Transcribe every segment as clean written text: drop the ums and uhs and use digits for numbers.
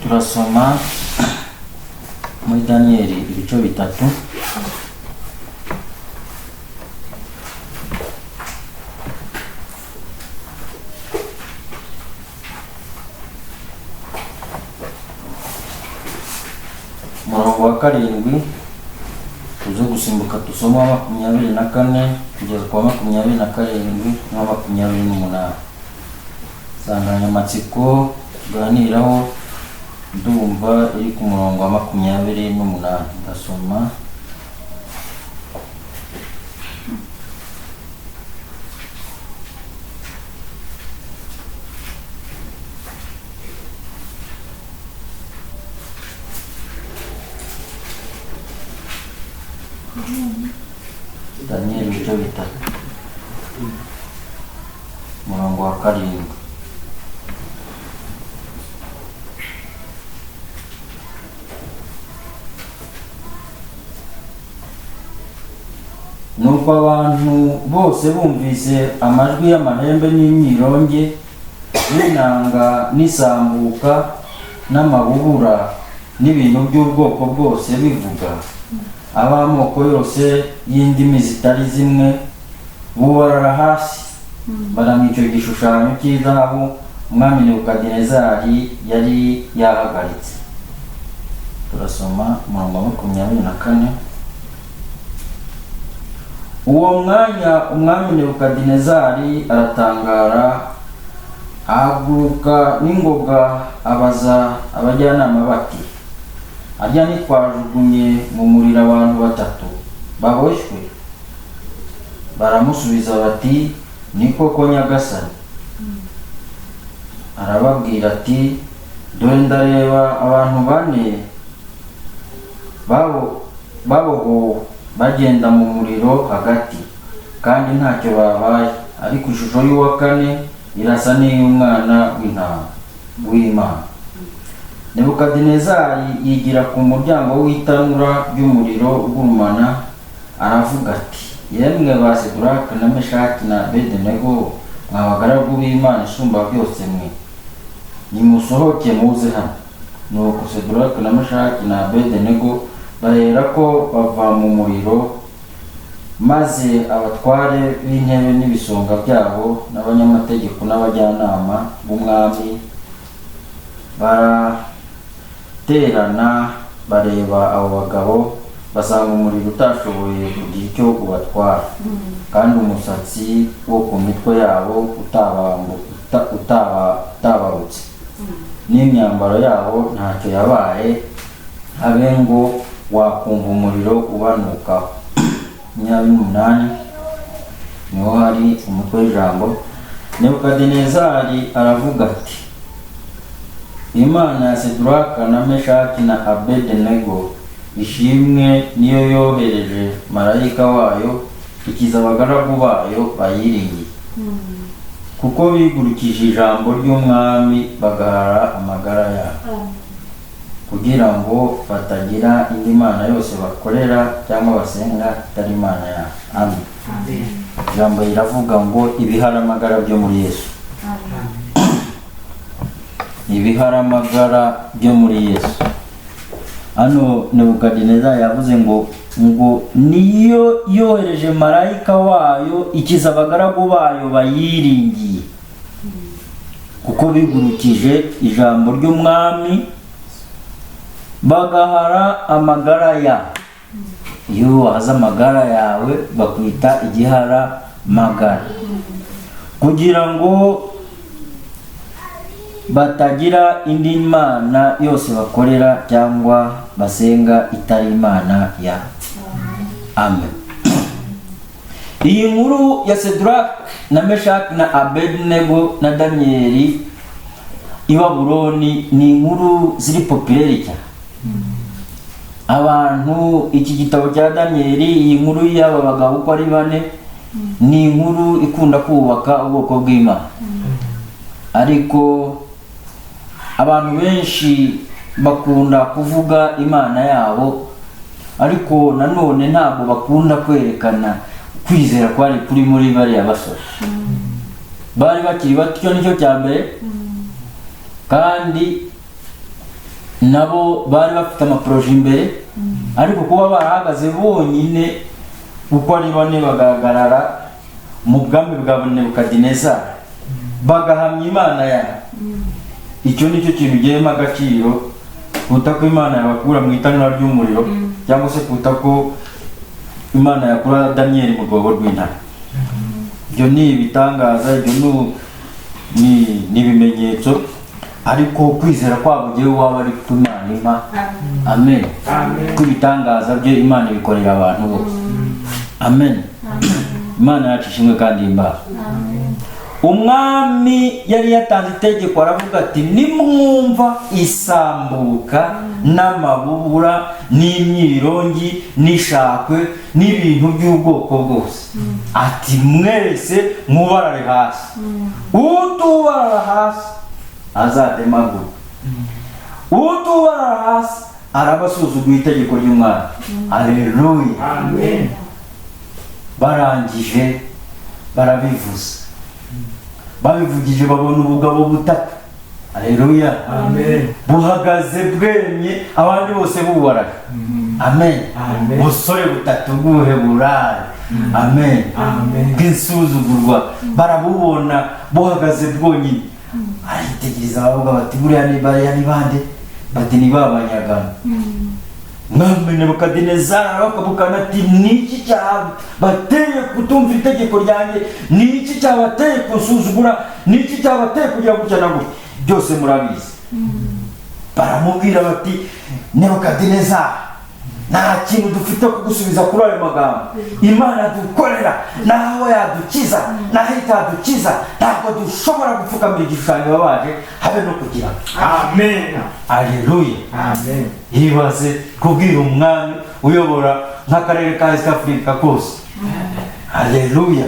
turasoma muri Daniyeli ibice bitatu umurongo wa 7 tuze gusimbuka tusoma 24 kugeza kwa 27 na 28. Insanganyamatsiko tuganiraho ndumva iri ku murongo wa 28. Ndasoma Daniyeli ibice bitatu umurongo wa 7. Nuko abantu bose bumvise amajwi y'amahembe n'imyironge n'inanga n'isambuka n'amabubura n'ibintu by'ubwoko bwose bivuga, ab'amoko yose y'indimi zitari zimwe bubarara hasi baramya icyo gishushanyo cy'izahabu umwami Nebukadinezari yari yahagaritse. Turasoma umurongo wa 24. Uwo mwanya umwami Nebukadinezari aratangara, ahaguruka n'ingoga abaza abajyanama bati, arya ntitwajugunye mu muriro abantu 3 baboshywe? Baramusubiza bati, ni koko nyagasani. Arababwira ati, dore ndareba abantu 4 babohowe bagenda mu muriro hagati, kandi ntacyo babaye, ariko ishusho y'uwa 4 irasa n'iy'umwana w'intama w'Imana. Nebukadinezari yigira ku muryango w'itanura ry'umuriro ugurumana, aravuga ati, yemwe ba Seduraka na Meshaki na Abedenego, mwa bagaragu b'Imana isumba byose mwe, nimusohoke muze hano. Nuko Seduraka na Meshaki na Abedenego bahera ko bava mu muriro, maze abatware b'intebe n'ibisonga byabo n'abanyamategeko n'abajyanama b'umwami baraterana bareba abo bagabo, basanga umuriro utashoboye kugira icyo ubatwara, kandi umusatsi wo ku mitwe yabo utabarutse, n'imyambaro yabo ntacyo yabaye, habe ngo wakumva umuriro ubanukaho. 28 niho hari umutwe w'ijambo. Nebukadinezari aravuga ati, Imana ya Seduraka na Meshaki na Abedenego ishimwe niyo yohereje marayika wayo ikiza abagaragu bayo bayiringiye, kuko bigurukije ijambo ry'umwami bagahara amagara yabo, kugira ngo batagira indi mana yose bakorera cyangwa basenga itari Imana yabo. Amen. Ijambo riravuga ngo ibiharamagara byo muri Yesu. Ibiharamagara byo muri Yesu. Hano Nebukadinezari yavuze ngo niyo yohereje marayika wayo ikiza abagaragu bayo bayiringiye, kuko bigurukije ijambo ry'umwami bagahara amagara yabo. Iyo wahaza amagara yawe bakwita igiharamagara, kugira ngo batagira indi mana yose bakorera cyangwa basenga itari Imana yabo. Amen. Iyi nkuru ya Seduraka na Meshaki na Abedenego na Daniyeli i Babuloni ni inkuru ziri populaire cyane. Abantu, iki gitabo cya Daniyeli, iyi nkuru y'aba bagabo uko ari 4 ni inkuru ikunda kubaka ubwoko bw'Imana, ariko abantu benshi bakunda kuvuga Imana yabo, ariko nanone ntabwo bakunda kwerekana kwizera kwari kuri muri bariya basore. Bari bakiri bato, nicyo cya mbere, kandi nabo bari bafite amaporoje imbere, ariko kuba barahagaze bonyine uko ari bane bagahagarara mu bwami bwa Nebukadinezari bagahamya Imana yabo, icyo nicyo kintu gihema agaciro kuruta ko Imana yabakura mu itanura ry'umuriro, cyangwa se kuruta ko Imana yakura Daniyeli mu rwobo rw'intare. Ibyo ni ibitangaza, ibyo ni ibimenyetso, ariko kwizera kwabo ugiye waba ari ku Imana ima. Amen. Ko ibitangaza bye Imana ibikorera abantu bose. Amen. Imana yacu ishimwe kandi imbaho. Umwami yari yatanze itegeko aravuga ati nimwumva isambuka n'amabubura n'imyirongi n'ishakwe n'ibintu by'ubwoko bwose, ati mwese mubarare hasi. Utubarara hasi azatemagurwa, utubarara hasi arabasuzugura itegeko ry'umwami. Haleluya. Amen. Barangije barabivuza, babivugije babona ubugabo butatu. Haleluya. Amen. Buhagaze bwemye, abandi bose bubaraga. Amen. Amen. Busore butatu bw'ubuheburayo. Amen. Amen. Bw'insuzugurwa barabubona buhagaze bwonyine. Aritegereza bavuga bati buriya ni bande? Bati ni babanyagano. Mwami Nebukadinezari arabakabukana ati niki cyabateye kutumva itegeko ryanjye, niki cyabateye kunsuzugura, niki cyabateye kugira gutya na gutya, byose murabizi. Baramubwira bati Nebukadinezari, nta kintu dufite kugusubiza kuri ayo magambo. Imana dukorera naho yadukiza naho itadukiza, ntabwo dushobora gupfukamira igishushanyo wabaje habe no kugira. Amen. Haleluya. Amen. Yibaze kubwira umwami uyobora nk'akarere ka East Africa kose. Haleluya.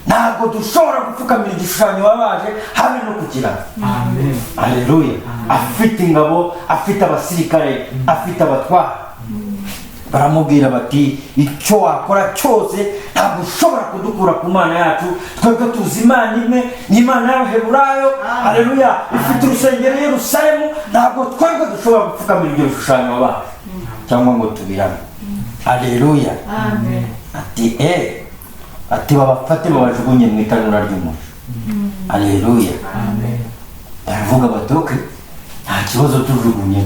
Ntabwo dushobora gupfukamira igishushanyo wabaje habe no kugira. Amen. Haleluya. Afite ingabo, afite abasirikare, afite abatwara. Baramubwira bati icyo wakora cyose ntabwo ushobora kudukura ku Mana yacu, twebwe tuzi Imana imwe, ni Imana y'Abaheburayo. Haleluya. Ifite urusengero i Yerusalemu, ntabwo twebwe dushobora gupfukamira ibyo bishushanyo wabaje cyangwa ngo tubirame. Haleluya. Amen. Ati babafate babajugunye mu itanura ry'umuriro. Haleluya. Amen. Baravuga batoke nta kibazo tujugunye.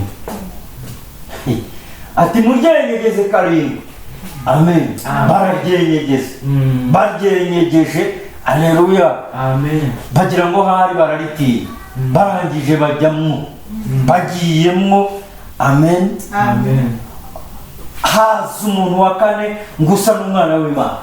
Ati muryenyegeze karindwi. Amen. Bararyenyegeze. Baryenyegeje. Haleluya. Amen. Bagira ngo hari bararitinya. Barangije bajyamwo, bagiyemwo. Amen. Amen. Haza umuntu wa kane ngo usa n'umwana w'Imana.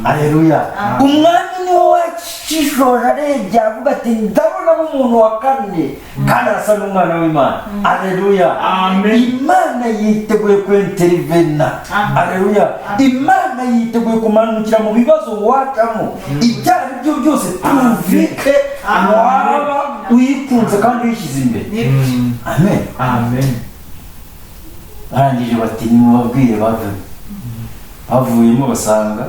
Haleluya. Umwami niwe wacishoje arebye avuga ati ndabona umuntu wa kane kandi arasa n'umwana w'Imana. Haleluya. Amen. Imana yiteguye kwintervena. Haleluya. Imana yiteguye kumanukira mu bibazo wacamo, ibyo ari byo byose tuvike waba uyikunze kandi uyishyize imbere. Amen. Amen. Barangije bati nimubabwire bavuyemo basanga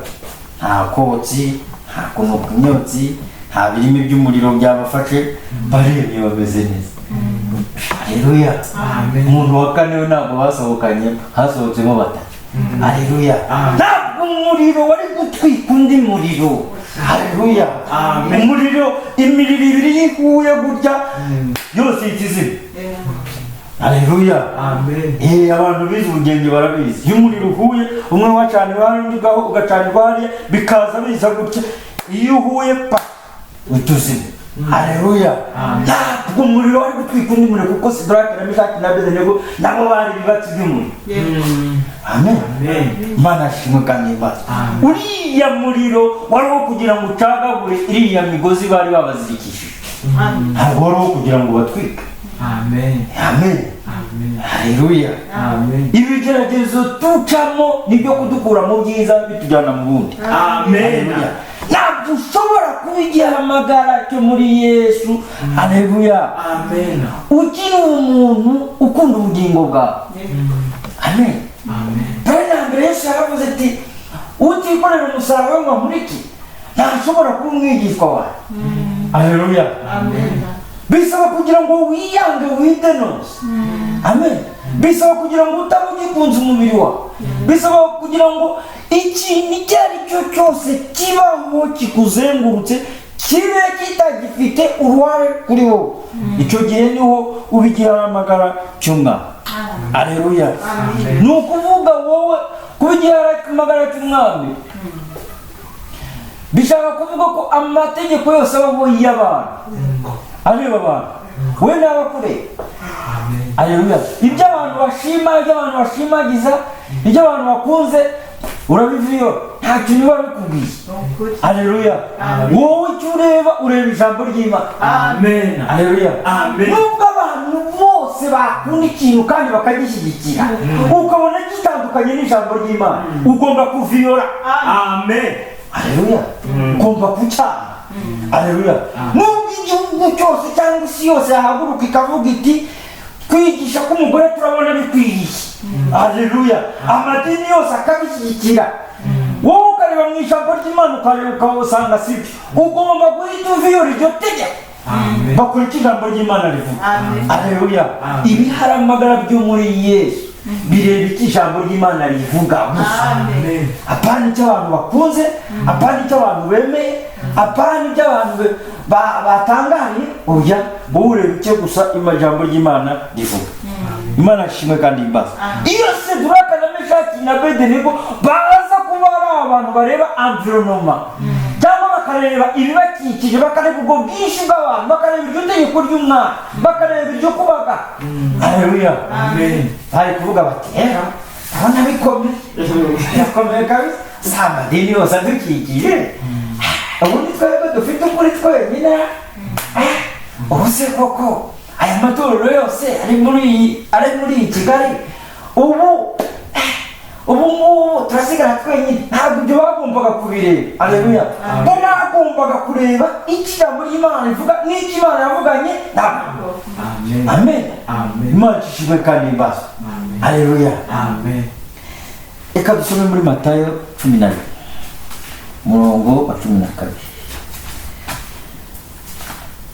nta kotsi, nta kunuka imyotsi, nta birimi by'umuriro byabafashe, barebye bameze neza. Haleluya. Amen. Umuntu wa kane we ntabwo basohokanye, hasohotsemo batatu. Haleluya. Ntabwo umuriro wari gutwika undi muriro. Haleluya. Amen. Umuriro imiriro ibiri yihuye gutya yose ikizima. Haleluya. Amen. Abantu bize ubugenge barabizi. Iyo umuriro uhuye umwe wacanirwa undi ugacanirwa hariya bikaza biza gutya, iyo uhuye pa utuzima. Haleluya. Ntabwo umuriro wari gutwika undi muriro kuko Sidraki na Meshaki na Abedenego nabo bari ibibatsi by'umuriro. Amen. Imana ashimwe kandi imbaza. Uriya muriro wari wo kugira ngo ucagagure iriya migozi bari babazirikishije. Ntabwo wari wo kugira ngo batwike. Amen. Amen. Amen. Haleluya. Amen. Ibigeragezo tucamo nibyo kudukura mu byiza bitujyana mu bundi. Amen. Ntabwo ushobora kuba igihamagara cyo muri Yesu. Haleluya. Amen. Ukiri umuntu ukunda ubugingo bwawe. Amen. Amen. Kandi Yesu yaravuze ati utikorera umusaraba ngo amuriki ntashobora kuba umwigishwa wawe. Haleluya. Amen. Bisaba kugira ngo wiyange widenose. amen. Bisaba kugira ngo utaba ugikunze umubiri wawe, bisaba kugira ngo ikintu icyo ari cyo cyose kibaho kikuzengurutse kibe kitagifite uruhare kuri wowe. Icyo gihe niho ubigihamagara cy'umwami. Aleluya. Ni ukuvuga wowe kubigihamagara cy'umwami bishaka kuvuga ko amategeko yose abaho y'abantu areba abantu, we n'abakureba. Aleluya. Ibyo abantu bashima, ibyo abantu bashimagiza, ibyo abantu bakunze urabiviyo, nta kintu biba bikubwiye. Aleluya. Wowe icyo ureba ijambo ry'Imana. Amen. Aleluya. Amen. Nubwo abantu bose bakunda ikintu kandi bakagishyigikira, ukabona gitandukanye n'ijambo ry'Imana, ugomba kuviyora. Amen. Aleluya. Ugomba kucyana. Aleluya. Nubwo igihugu cyose cyangwa isi yose yahaguruka ikavuga iti kwigisha k'umugore turabona bikwiriye. Aleluya. Amadini yose akabishyigikira, wowe ukareba mu ijambo ry'Imana ukareba ukabusanga sibyo, ugomba guhita uviyora iryo tegeko bakurikira ijambo ry'Imana rivuga. Aleluya. Ibiharamagara byo muri Yesu bireba icyo ijambo ry'Imana rivuga gusa. Apana icyo abantu bakunze, apana icyo abantu bemeye, apana icyo abantu batangariye. Oya, wowe ureba icyo gusa ijambo ry'Imana rivuga. Imana ishimwe kandi imbaza. Iyo Seduraka na Meshaki na Abedenego baza kuba ari abantu bareba environnement cyangwa bakareba ibibakikije, bakareba ubwo bwinshi bw'abantu, bakareba iryo tegeko ry'umwami, bakareba iryo kubaga. Aleluya. Bari kuvuga bati abona bikomeye kabisa, si amadini yose adukikije, ubundi twebwe dufite ukuri twenyine. Ubu se koko aya matorero yose ari muri Kigali ubu ngubu turasigara twenyine, ntabwo ibyo bagombaga kubireba. Aleluya. Bo bagombaga kureba icyo ijambo ry'Imana rivuga n'icyo Imana yavuganye nabo. Amen. Imana ishimwe kandi imbaza. Aleluya. Reka dusome muri Matayo 12 umurongo wa 12.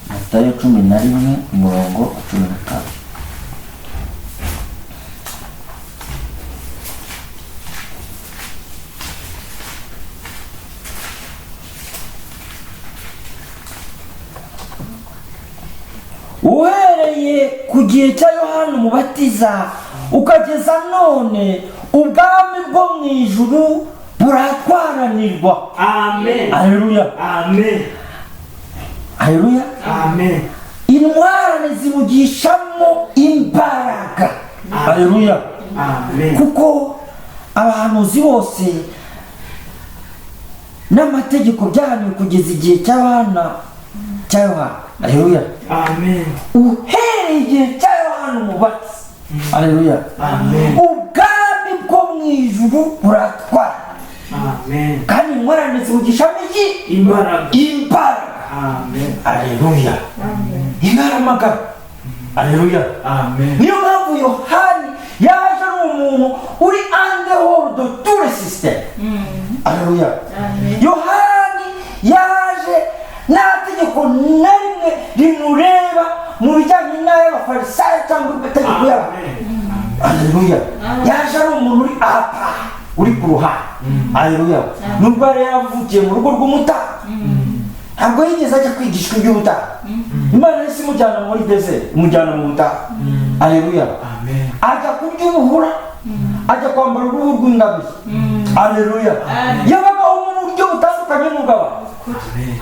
Matayo 11 umurongo wa 12. Uhereye ku gihe cya Yohana Umubatiza ukageza none ubwami bwo mu ijuru buratwaranirwa. Amen. Aleluya. Amen. Aleluya. Amen. Intwarane zibugishamo imbaraga. Aleluya. Amen. Kuko abahanuzi bose n'amategeko byahaniwe kugeza igihe cy'abana cya Yohana. Aleluya. Amen. Uhereye igihe cya Yohana Umubatiza. Aleluya. Amen. Ubwami bwo mu ijuru buratwara. Amen. Kandi intwarane zibugishamo iki? Imbaraga. Amen. Aleluya. Ingaramagara. Aleluya. Amen. Niyo mpamvu Yohani yaje ari umuntu uri underworld tour system. Aleluya. Yohani yaje nta tegeko na rimwe rimureba mu bijyanye n'ay'abafarisayo cyangwa amategeko y'abantu. Aleluya. Yaje ari umuntu uri apa, uri ku ruhande. Aleluya. Nubwo yari yavukiye mu rugo rw'umutambyi, ntabwo yigeze ajya kwigishwa iby'ubutambyi. Imana yahise imujyana muri desert, imujyana mu butambyi. Aleluya. Ajya kurya ubuhura, ajya kwambara uruhu rw'ingamiya. Aleluya. Yabagaho mu buryo butandukanye n'ubw'abantu.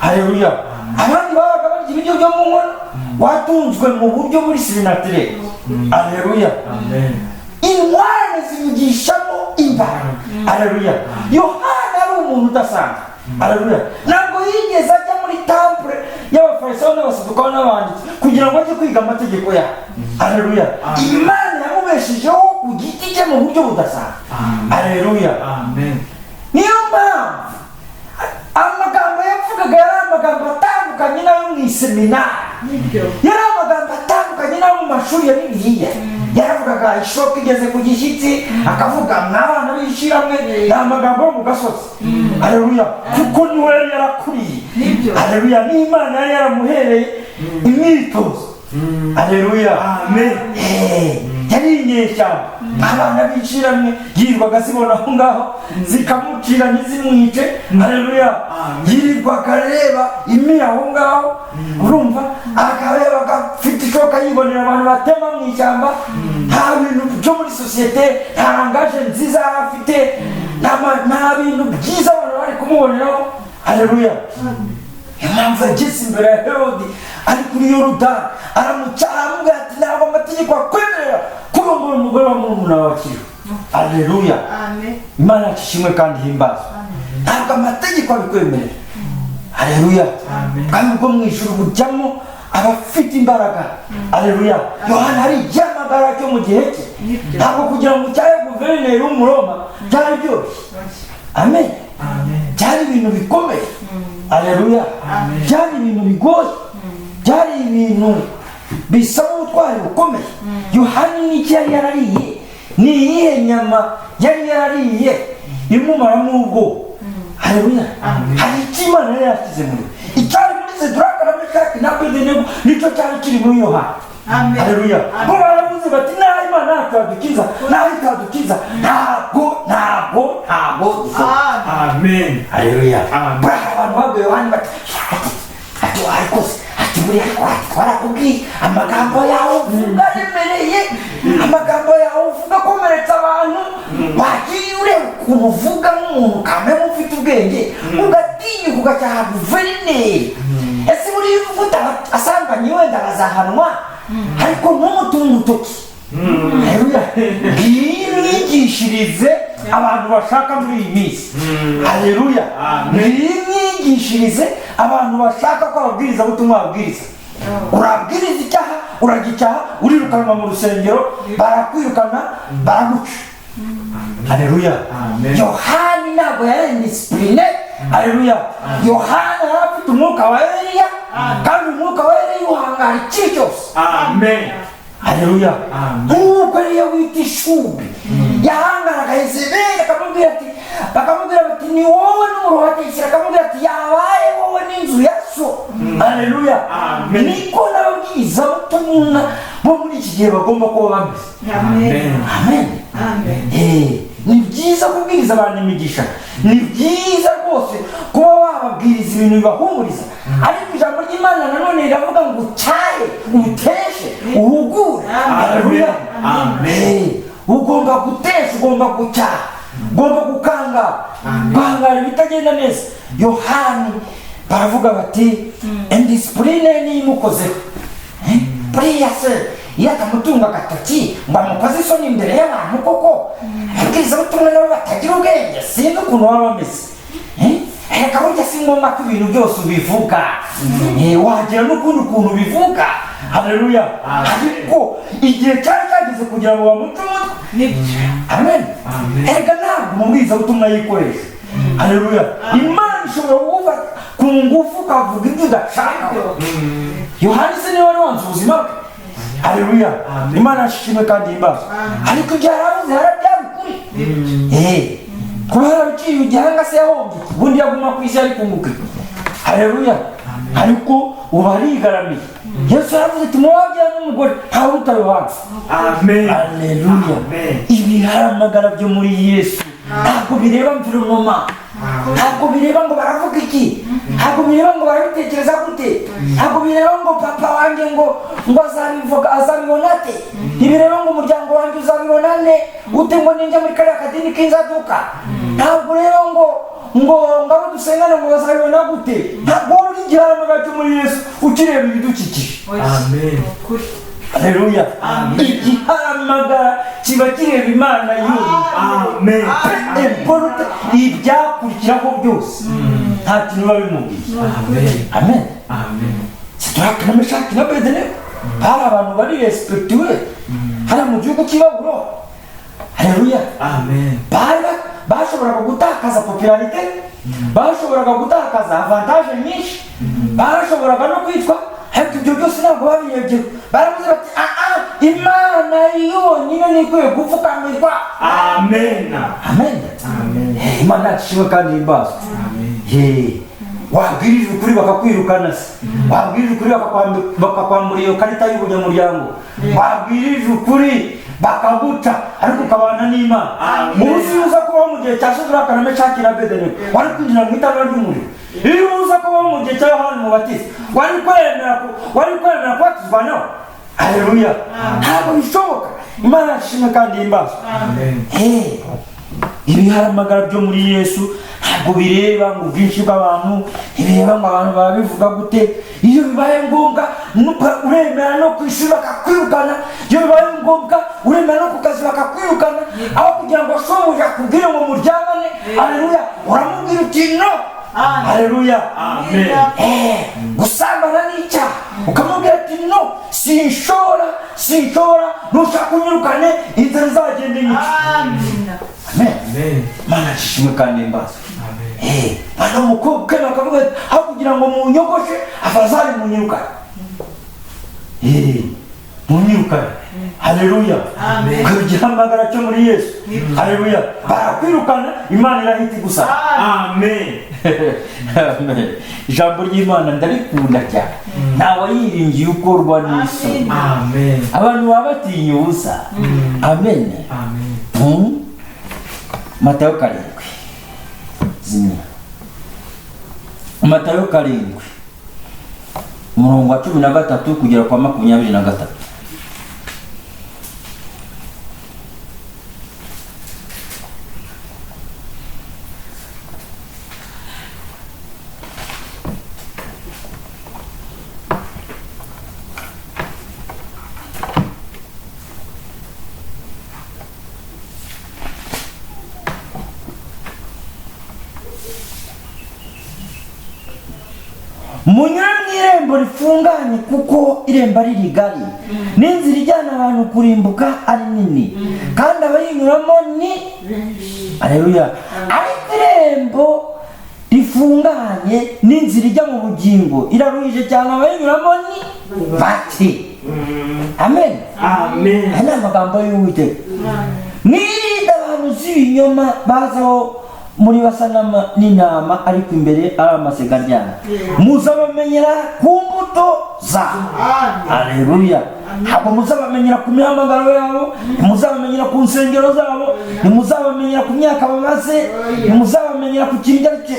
Aleluya. Abandi babaga barya ibiryo byo mu nkono, watunzwe mu buryo muri sinatirere. Aleluya. Intwarane zivugishamo imbaraga. Aleluya. Yohana ari umuntu udasanzwe. Aleluya. Ntabwo yigeze ajya muri temple y'abafarisayo n'abasadukayo n'abanditsi kugira ngo ajye kwiga amategeko yabo. Aleluya. Imana yamubeshejeho ku giti cye mu buryo budasanzwe. Aleluya. Niyo mpamvu amagambo yavugaga yari amagambo atandukanye n'ayo mu iseminari, yari amagambo atandukanye n'ayo mu mashuri ya Bibiliya. Yaravugaga ishoka igeze ku gishyitsi, akavuga mw'abana b'ishyirahamwe, ni amagambo yo mu gasozi. Aleluya. Kuko niwe yari yarakuriye. Aleluya. N'Imana yari yaramuhereye imyitozo. Aleluya. Amen. yari inyeshyamba abana b'inshirahamwe yirirwaga zibona aho ngaho zikamucira ntizimwice haleluya yirirwaga areba imira aho ngaho urumva akareba agafite ishoka yibonera abantu batema mu ishyamba nta bintu byo muri sosiyete nta rangaje nziza afite nta bintu byiza abantu bari kumuboneraho haleluya impamvu yageze imbere ya Herodi ari kuri Yorodani aramucyaha aramubwira ati ntabwo amategeko akwemerera kurongora umugore wa murumuna wawe akiriho haleluya imana yacu ishimwe kandi himbazwe ntabwo amategeko abikwemerera haleluya kandi ubwo mu ijuru bujyamo abafite imbaraga haleluya Yohana hari igihamagara cyo mu gihe cye ntabwo kugira ngo cyabe guverineri w'umuroma byari byoroshye amen byari ibintu bikomeye haleluya byari ibintu bigoye byari ibintu bisaba ubutwari bukomeye Yohana n'iki yari yarariye ni iyihe nyama yari yarariye imumaramo ubwoba haleluya hari icyo Imana yari yashyize muri we icyari muri Seduraka na Meshaki na Abedenego nicyo cyari kiri muri Yohana haleluya bo baravuze bati naho Imana yacu yadukiza naho itadukiza ntabwo amen haleluya abantu babwiye Yohana bati ati warikoze ati buriya twarakubwiye amagambo yawe uvuga aremereye amagambo yawe uvuga akomeretsa abantu wagiye ureba ukuntu uvuga nk'umuntu kamere ufite ubwenge ugatinyuka ugacyaha guverineri ese buriya uvuga asanganye wenda bazahanwa ariko ntumutunge urutoki haleluya mwigishirize abantu bashaka muri iyi minsi haleluya mwigishirize abantu bashaka ko ababwiriza butumwa babwiriza urabwiriza icyaha uragicyaha urirukanwa mu rusengero barakwirukana baraguca haleluya Yohani ntabwo yari indisipurine haleluya Yohana yari afite umwuka wa Eliya kandi umwuka wa Eliya uhangara iki cyose haleluya nk'uko Eliya wita ishubi yahangaraga Yezebeli bakamubwira bati ni wowe n'umuruho atekera akamubwira ati yabaye wowe n'inzu ya so haleluya niko n'ababwirizabutumwa bo muri iki gihe bagomba kuba bameze amen ni byiza kubwiriza abantu imigisha ni byiza rwose kuba wababwiriza ibintu bibahumuriza ariko ijambo ry'Imana nanone riravuga ngo ucyahe uteshe uhugure haleluya ugomba gutesha ugomba gucyaha ugomba guhangara ibitagenda neza Yohani baravuga bati indisipurine niyo imukozeho buriya se iyo atamutunga agatoki ngo amukoze isoni imbere y'abantu koko ababwirizabutumwa nabo batagira ubwenge sinzi ukuntu baba bameze reka burya si ngombwa ko ibintu byose ubivuga wagira n'ukundi ukuntu ubivuga haleluya ariko igihe cyari cyageze kugira ngo bamuce umutwe amen erega ntabwo umubwirizabutumwa yikoresha haleluya Imana ishobora kugufa ku ngufu ukavuga ibyo udashaka Yohani se niwe wari wanze ubuzima bwe haleluya Imana ashimwe kandi himbazwe ariko ibyo yaravuze harabyabikuri kuba yarabiciye igihanga se yahombye ubundi yaguma ku isi ari kunguka haleluya ariko ubu arigaramiye Yesu yaravuze ati muwabyara n'umugore ntawe uta Yohana haleluya ibiharamagara byo muri Yesu ntabwo bireba mvironoma ntabwo bireba ngo baravuga iki ntabwo bireba ngo barabitekereza gute ntabwo bireba ngo papa wanjye ngo azabibona ate ntibireba ngo umuryango wanjye uzabibona ne ute ngo ninjya muri kariya kadini k'inzaduka ntabwo ureba ngo abo dusengane ngo bazabibona gute ntabwo uri igiharamagara cyo muri Yesu ukireba ibidukikije haleluya igiharamagara kiba kireba Imana yonyine ibyakurikiraho byose nta kintu biba bimubwiye amen Seduraka na Meshaki na Abedenego bari abantu bari respectiwe hariya mu gihugu cy'i Babuloni haleluya bashoboraga gutakaza popularite bashoboraga gutakaza avantage nyinshi bashoboraga no kwitwa ariko ibyo byose ntabwo babiyegewe baravuze bati Imana yonyine nikwiye gupfukamirwa amen Imana ishimwe kandi himbazwe wabwirije ukuri bakakwirukana se wabwirije ukuri bakakwambura iyo karita y'ubunyamuryango wabwirije ukuri bakaguca ariko ukabana n'Imana. Muzi uza kubaho mu gihe cya Shadaraka na Meshaki na Abedenego wari kwinjira mu itanura ry'umuriro. Iyo uza kubaho mu gihe cya Yohana Umubatiza wari kwemera kubatizwa nawe. Haleluya. Ntabwo bishoboka. Imana ishimwe kandi himbazwe. Ibihamagara byo muri Yesu ntabwo bireba ngo ubwinshi bw'abantu, ntibireba ngo abantu babivuga gute. Iyo bibaye ngombwa uremera no ku ishuri bakakwirukana, iyo bibaye ngombwa uremera no ku kazi bakakwirukana, aho kugira ngo shobuja akubwire ngo muryamane, haleluya, uramubwira uti no. Haleluya. Gusambana n'icyaha ukamubwira ati no, sinshobora, nushaka kunyirukane inzira zagenda inyuma. Amen. Mana ishimwe kandi himbazwe. Mana umukobwa ukena akavuga ati aho kugira ngo munyogoshe afazali munyirukane. Munyirukane. Haleluya. Igihamagara cyo muri Yesu. Haleluya. Barakwirukana, Imana irahita gusa. Amen. Ijambo ry'Imana ndarikunda cyane. Ntawe yiringiye ukorwa n'isoni. Amen. Abantu baba batinya ubusa. Amen. Matayo 7. Zimya. Matayo 7. Umurongo wa 13 kugera kwa 23. Munyura mw'irembo rifunganye kuko irembo ari rigari, n'inzira ijyana abantu kurimbuka ari nini, kandi abayinyuramo ni haleluya. Ariko irembo rifunganye n'inzira ijya mu bugingo iraruhije cyane, abayinyuramo ni bake. Amen. Aya ni amagambo y'Uwiteka. Mwirinde abantu z'ibinyoma bazaho muri basa n'intama ariko imbere ari amasega aryana. Muzabamenyera ku mbuto zabo. Haleluya. Ntabwo muzabamenyera ku mihamagaro yabo, ntimuzabamenyera ku nsengero zabo, ntimuzabamenyera ku myaka bamaze, ntimuzabamenyera ku kintu icyo ari cyo.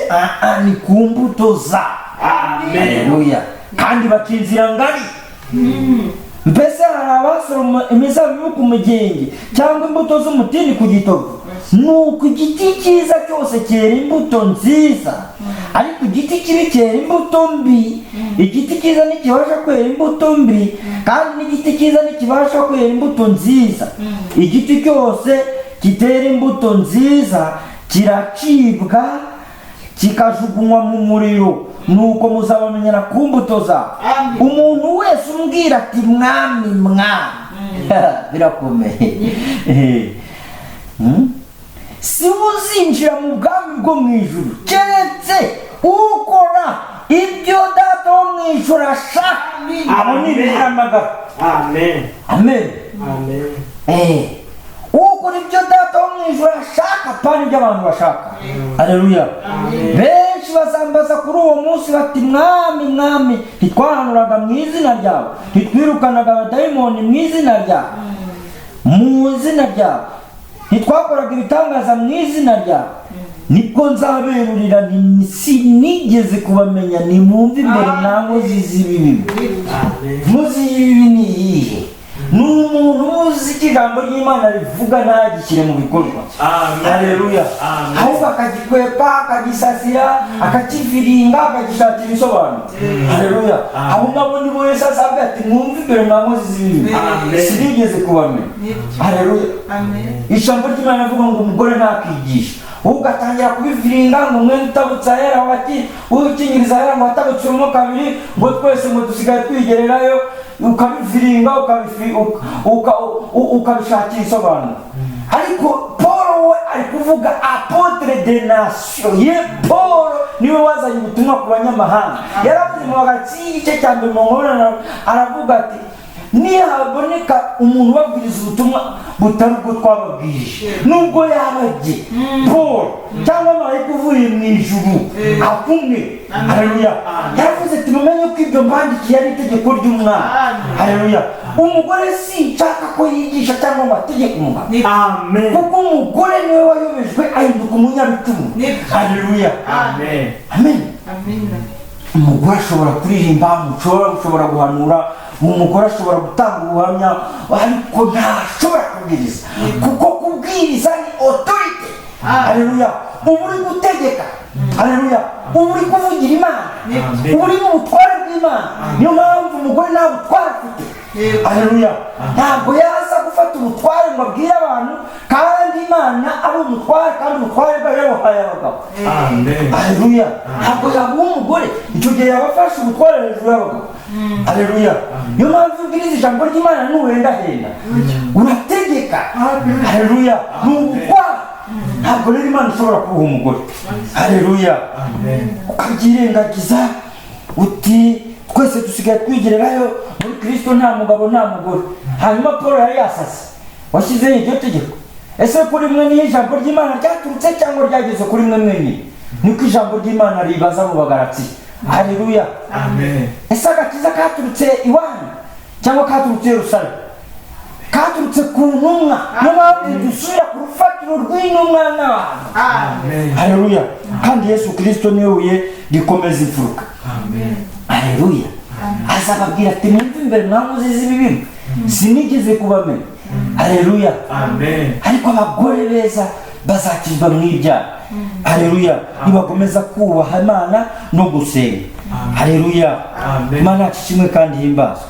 Ni ku mbuto zabo. Haleluya. Kandi baca inzira ngari. Mbese hari abasoroma imizabibu ku mugenge cyangwa imbuto z'umutini ku gitovu. Nuko igiti cyiza cyose cyera imbuto nziza, ariko igiti kibi cyera imbuto mbi. Igiti cyiza ntikibasha kwera imbuto mbi, kandi n'igiti cyiza ntikibasha kwera imbuto nziza. Igiti cyose kitera imbuto nziza kiracibwa kikajugunywa mu muriro. Nuko muzabamenyera ku mbuto zabo. Umuntu wese umbwira ati mwami mwami, birakomeye, si uzinjira mu bwami bwo mu ijuru keretse ukora ibyo Data wo mu ijuru ashaka. Abo ni ibihamagara. Amen. Ukora ibyo Data wo mu ijuru ashaka, apana ibyo abantu bashaka. Haleluya. Benshi bazambaza kuri uwo munsi bati mwami mwami, ntitwahanuraga mu izina ryawe, ntitwirukanaga abadayimoni mu izina ryawe, ntitwakoraga ibitangaza mu izina ryawe. Nibwo nzaberurira sinigeze kubamenya, nimwumve imbere mwankozi z'ibibi. Muzi ibibi ni iyihe? Ni umuntu uzi ko ijambo ry'Imana rivuga ntagishyire mu bikorwa. Haleluya. Ahubwo akagikwepa, akagisasira, akakiviringa, akagishakira ibisobanuro. Haleluya. Abo ngabo ni bo Yesu asabwa ati mwumve imbere mwankozi z'ibibi, sinigeze kubamenya. Haleluya. Ijambo ry'Imana rivuga ngo umugore ntakigisha, ugatangira kubiviringa ngo mwenda utabutse ahera wati ukinyiriza ahera ngo atabutsemo kabiri ngo twese ngo dusigaye twigererayo, ukabiviringa ukabishakira isobanuro. Ariko Paul we ari kuvuga apotre de nation. Paul niwe wazanye ubutumwa ku banyamahanga. Yaravuze mu gice cya mbere mu ngorane aravuga ati nihaboneka umuntu ubabwiriza ubutumwa butari ubwo twababwirije, nubwo yabagiye Paul cyangwa marayika uvuye mu ijuru akumwe. Haleluya. Yaravuze ati mumenye ko ibyo mbandikiye ari itegeko ry'Umwami. Haleluya. umugore sinshaka ko yigisha cyangwa ngo ategeke umugabo, Amen. kuko umugore niwe wayobejwe ahinduka umunyabitugu. Haleluya. Amen. Amen. Umugore ashobora kuririmba, ushobora guhanura, umugore ashobora gutanga ubuhamya, ariko ntashobora kubwiriza, kuko kubwiriza ni authority. Haleluya. Uba uri gutegeka. Haleluya. Uba uri kuvugira Imana, uba uri mu butware bw'Imana. Niyo mpamvu umugore nta butware afite. Haleluya. Ntabwo yaza gufata ubutware ngo abwire abantu, kandi Imana ari umutware, kandi ubutware bwayo yabuhaye abagabo. Amen. Haleluya. Ntabwo yabuha umugore, icyo gihe yabafashe ubutware hejuru y'abagabo. Haleluya. Niyo mpamvu ubwiriza ijambo ry'Imana ntuhendahenda, urategeka. Haleluya. Ni ubutware. Ntabwo rero Imana ishobora kubuha umugore. Haleluya. Ukabyirengagiza uti twese dusigaye twigererayo muri Kristo, nta mugabo nta mugore. Hanyuma Paul yari yasase, washyizeho iryo tegeko. Ese kuri mwe ni ijambo ry'Imana ryaturutse cyangwa ryageze kuri mwe mwenyine? Niko ijambo ry'Imana ribaza mu Bagalati. Haleluya. Amen. Ese agakiza katurutse iwanyu cyangwa katurutse Yerusalemu? Katurutse ku ntumwa. Niyo mpamvu dusubira ku rufatiro rw'intumwa n'abantu. Amen. Haleluya. Kandi Yesu Kristo niwe buye rikomeza imfuruka. Amen. Haleluya. Azababwira ati mwumve imbere mwamuzize ibibi, sinigeze kubamenya. Haleluya. Amen. Ariko abagore beza bazakizwa mu ibyaha. Haleluya. Nibakomeza kubaha Imana no gusenga. Haleluya. Imana yacu kimwe kandi himbazwa.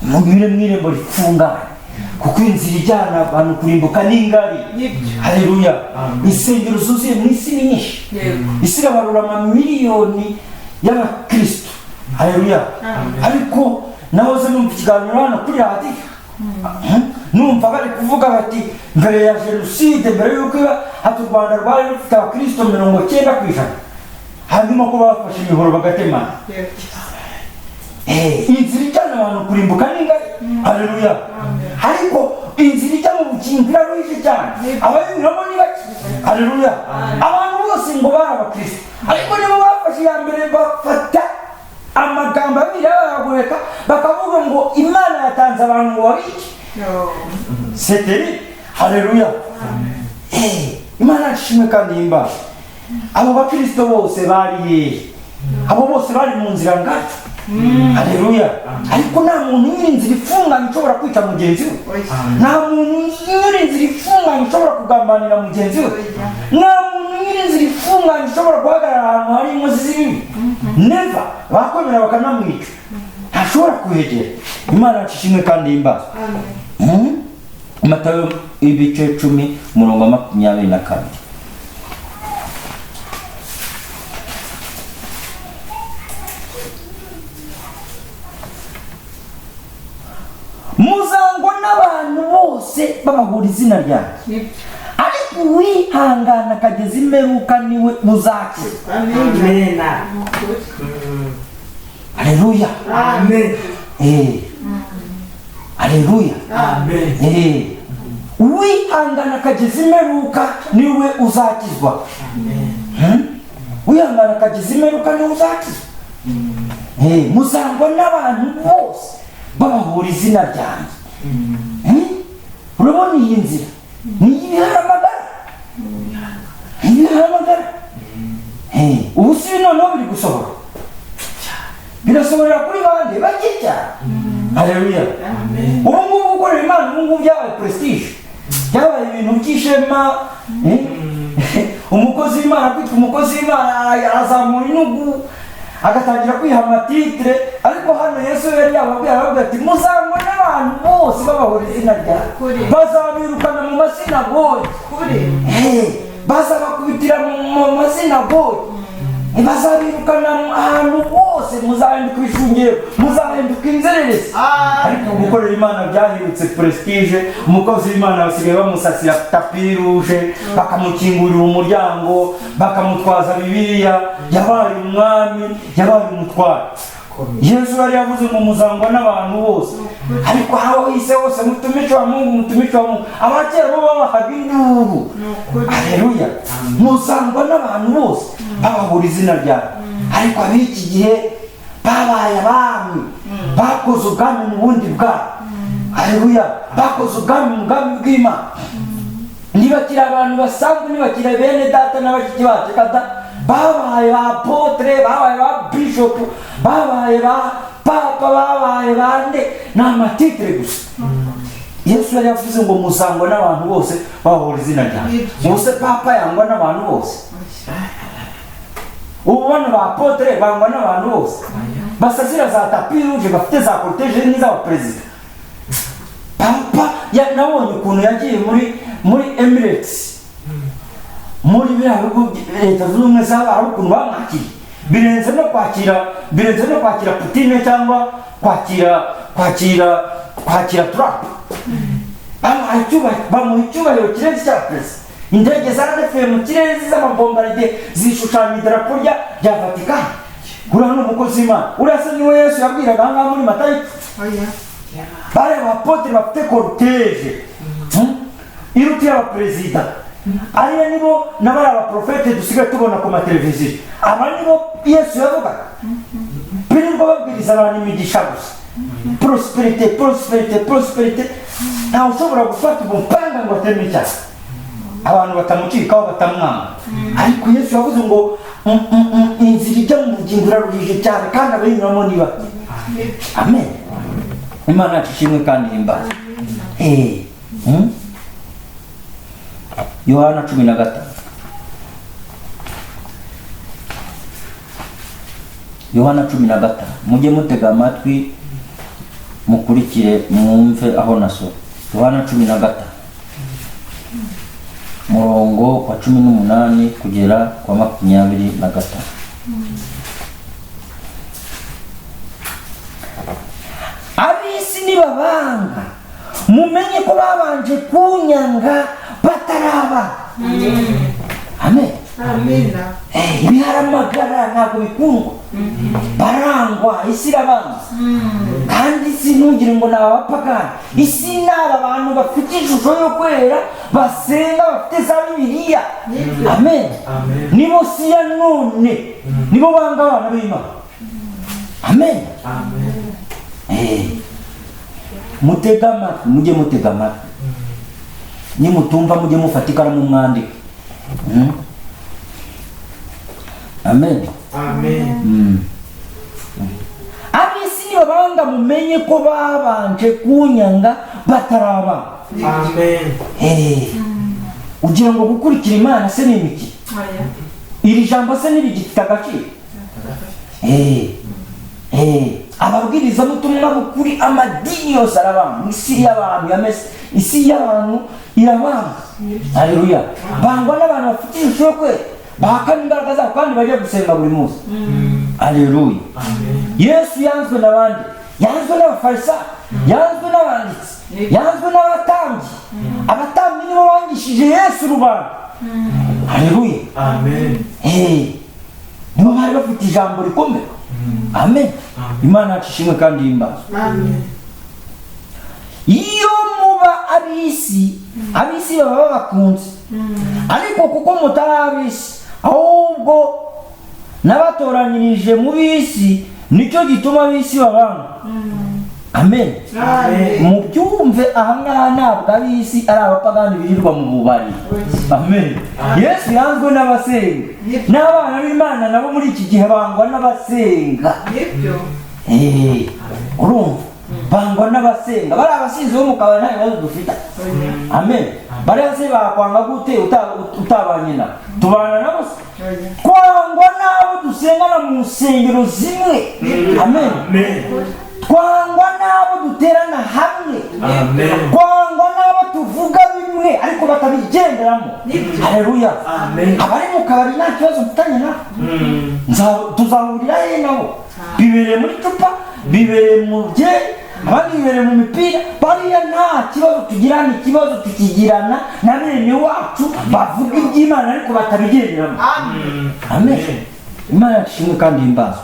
Mugire mwirembo rifunganye, kuko inzira ijyana abantu kurimbuka ni ngari. Haleluya. Insengero zuzuye mu isi ni nyinshi, isi irabarura amamiliyoni y'abakristo. Haleluya. Ariko nahoze numva ikiganiro hano kuri radiyo, numva bari kuvuga bati mbere ya jenoside, mbere y'uko hati u Rwanda rwari rufite abakristo 90%, hanyuma ko bafashe imihoro bagatemana. Inzira ijyana abantu kurimbuka ni ngari. Haleluya. Ariko inzira ijya mu bugingo iraruhije cyane, abayinyuramo ni bake. Haleluya. Abantu bose ngo bari abakristo, ariko nibo bafashe iya mbere, bafata amagambo abiri bayagoreka, bakavuga ngo Imana yatanze abantu ngo babice. Seteri. Haleluya. Imana yashimwe kandi himbaza. Abo bakristo bose bari hehe? Abo bose bari mu nzira ngari. Haleluya. Ariko nta muntu nyiri inzira ifunganye ushobora kwica mugenzi we. Nta muntu nyiri inzira ifunganye ushobora kugambanira mugenzi we. Nta muntu nyiri inzira ifunganye ushobora guhagarara ahantu hari inkozi z'ibibi. Never. Bakomera bakanamwica, ntashobora kuhegera. Imana yacu ishimwe kandi himbazwa. Matayo ibice 10:22. Muzangwa n'abantu bose babahura izina ryanjye, ariko uwihangana akageza imperuka niwe uzakizwa. Amen. Haleluya. Amen. Haleluya. Amen. Uwihangana akageza imperuka niwe uzakizwa. Uwihangana akageza imperuka niwe uzakizwa. Muzangwa n'abantu bose babahura izina ryanjye. Urabona iyi nzira ni ibiharamagara. Ibiharamagara. Ubu si noneho biri gusohora, birasohorera kuri bande bake cyane. Haleluya. Ubu ngubu gukorera Imana, ubu ngubu byabaye prestige, byabaye ibintu by'ishema. Umukozi w'Imana kwitwa umukozi w'Imana azamura inugu, agatangira kwiha amatitire. Ariko hano Yesu yari yababwiye, aravuga ati muzangwa n'abantu bose babahora izina ryanjye, bazabirukana mu masinagogi, bazabakubitira mu masinagogi, bazabirukana ahantu hose, muzahinduka ibishungero, muzahinduka inzererezi. Ariko gukorera Imana byahindutse prestige. Umukozi w'Imana basigaye bamusasira tapi ruje, bakamukingurira umuryango, bakamutwaza Bibiliya. Yabaye umwami, yabaye umutware. Yesu yari yavuze ngo muzangwa n'abantu bose, ariko aho hise hose mutumishi wa Mungu, mutumishi wa Mungu. Abakera bo babahaga induru. Haleluya. Muzangwa n'abantu bose babahura izina ryawe. Ariko ab'iki gihe babaye abami, bakoze ubwami mu bundi bwabo. haleluya bakoze umugambi bw'Imana ntibakira abantu basanzwe ntibakira bene data n'abashiki bacu kada babaye ba apotre babaye ba bishop babaye ba papa babaye bande ni amatitre gusa Yesu yari yavuze ngo musangwa n'abantu bose bahora izina ryanjye muse papa yangwa n'abantu bose ubu bano ba apotre bangwa n'abantu bose basazira za tapi rouge bafite za cortege n'iz'abaperezida papa nabonye ukuntu yagiye muri Emirates muri biriya bihugu leta zunze ubumwe z'abarabu ukuntu bamwakiriye birenze no kwakira Putin cyangwa kwakira Trump bamuha icyubahiro kirenze cya perezida indege zaradefeye mu kirere z'amabombardier zishushanya idarapo rya Vatikani kuri hano umukozi w'Imana urasa niwe Yesu yabwiraga ahangaha muri Matayo bare abapotre bafite cortege iruti y'abaperezida ariya nibo n'abari abaprofete dusigaye tubona ku mateleviziyo aba nibo Yesu yavugaga birirwa babwiriza abantu imigisha gusa prosperite ntawe ushobora gufata umupanga ngo ateme icyaha abantu batamucikaho batamwanga ariko Yesu yavuze ngo inzira ijya mu bugingo iraruhije cyane kandi abayinyuramo ni bake amen Imana yacu ishimwe kandi ihimbaza Yohana 15 Yohana 15 mujye mutega amatwi mukurikire mwumve aho naso Yohana 15 murongo wa 18 kugera kwa 25 abisi nibabanga mumenye ko babanje kunyanga bataraba amen Amina. ibiharamagara ntabwo bikundwa barangwa isi irabanza kandi isi ntugire ngo ni abapagani isi ni aba bantu bafite ishusho yo kwera basenga bafite za Bibiliya amen nibo si ya none nibo banga abana b'Imana amen mutega amatwi mujye mutega amatwi nimutumva mujye mufata ikaramu mwandike amen abisi nibabanga mumenye ko babanje kunyanga bataraba ugira ngo gukurikira Imana se ni imiki iri jambo se nirigifite agaciro ababwiriza mutumwa bukuri amadini yose arabanga isi y'abantu yameze isi y'abantu irabanga haleluya bangwa n'abantu bafite ishusho yo kwera bahakana imbaraga zabo kandi bajya gusenga buri munsi haleluya Yesu yanzwe n'abandi yanzwe n'abafarisayo yanzwe n'abanditsi yanzwe n'abatambyi abatambyi nibo bangishije Yesu rubanda haleluya nibo bari bafite ijambo rikomeye amen Imana yacu ishimwe kandi ihimbaza iyo muba abisi baba babakunze ariko kuko mutari abisi ahubwo nabatoranyirije mu bisi nicyo gituma abisi babanga amen mubyumve ahangaha ntabwo abisi ari abapagani birirwa mu bubari amen Yesu yanzwe n'abasenga n'abana b'Imana nabo muri iki gihe bangwa n'abasenga urumva bangwa n'abasenga bari abasizi bo mu kabari nta bibazo dufite amen bariya se bakwanga gute utabanye nabo tubana nabo twangwa n'abo dusengana mu nsengero zimwe amen twangwa n'abo duterana hamwe twangwa n'abo tuvuga bimwe ariko batabigenderamo haleluya abari mu kabari nta kibazo mfitanye nabo tuzahurira he nabo bibereye muri cupa bibereye mu byeyi abandi bibereye mu mipira bariya nta kibazo tugirana ikibazo tukigirana na bene wacu bavuga iby'Imana ariko batabigenderamo amen Imana yashimwe kandi ihimbaza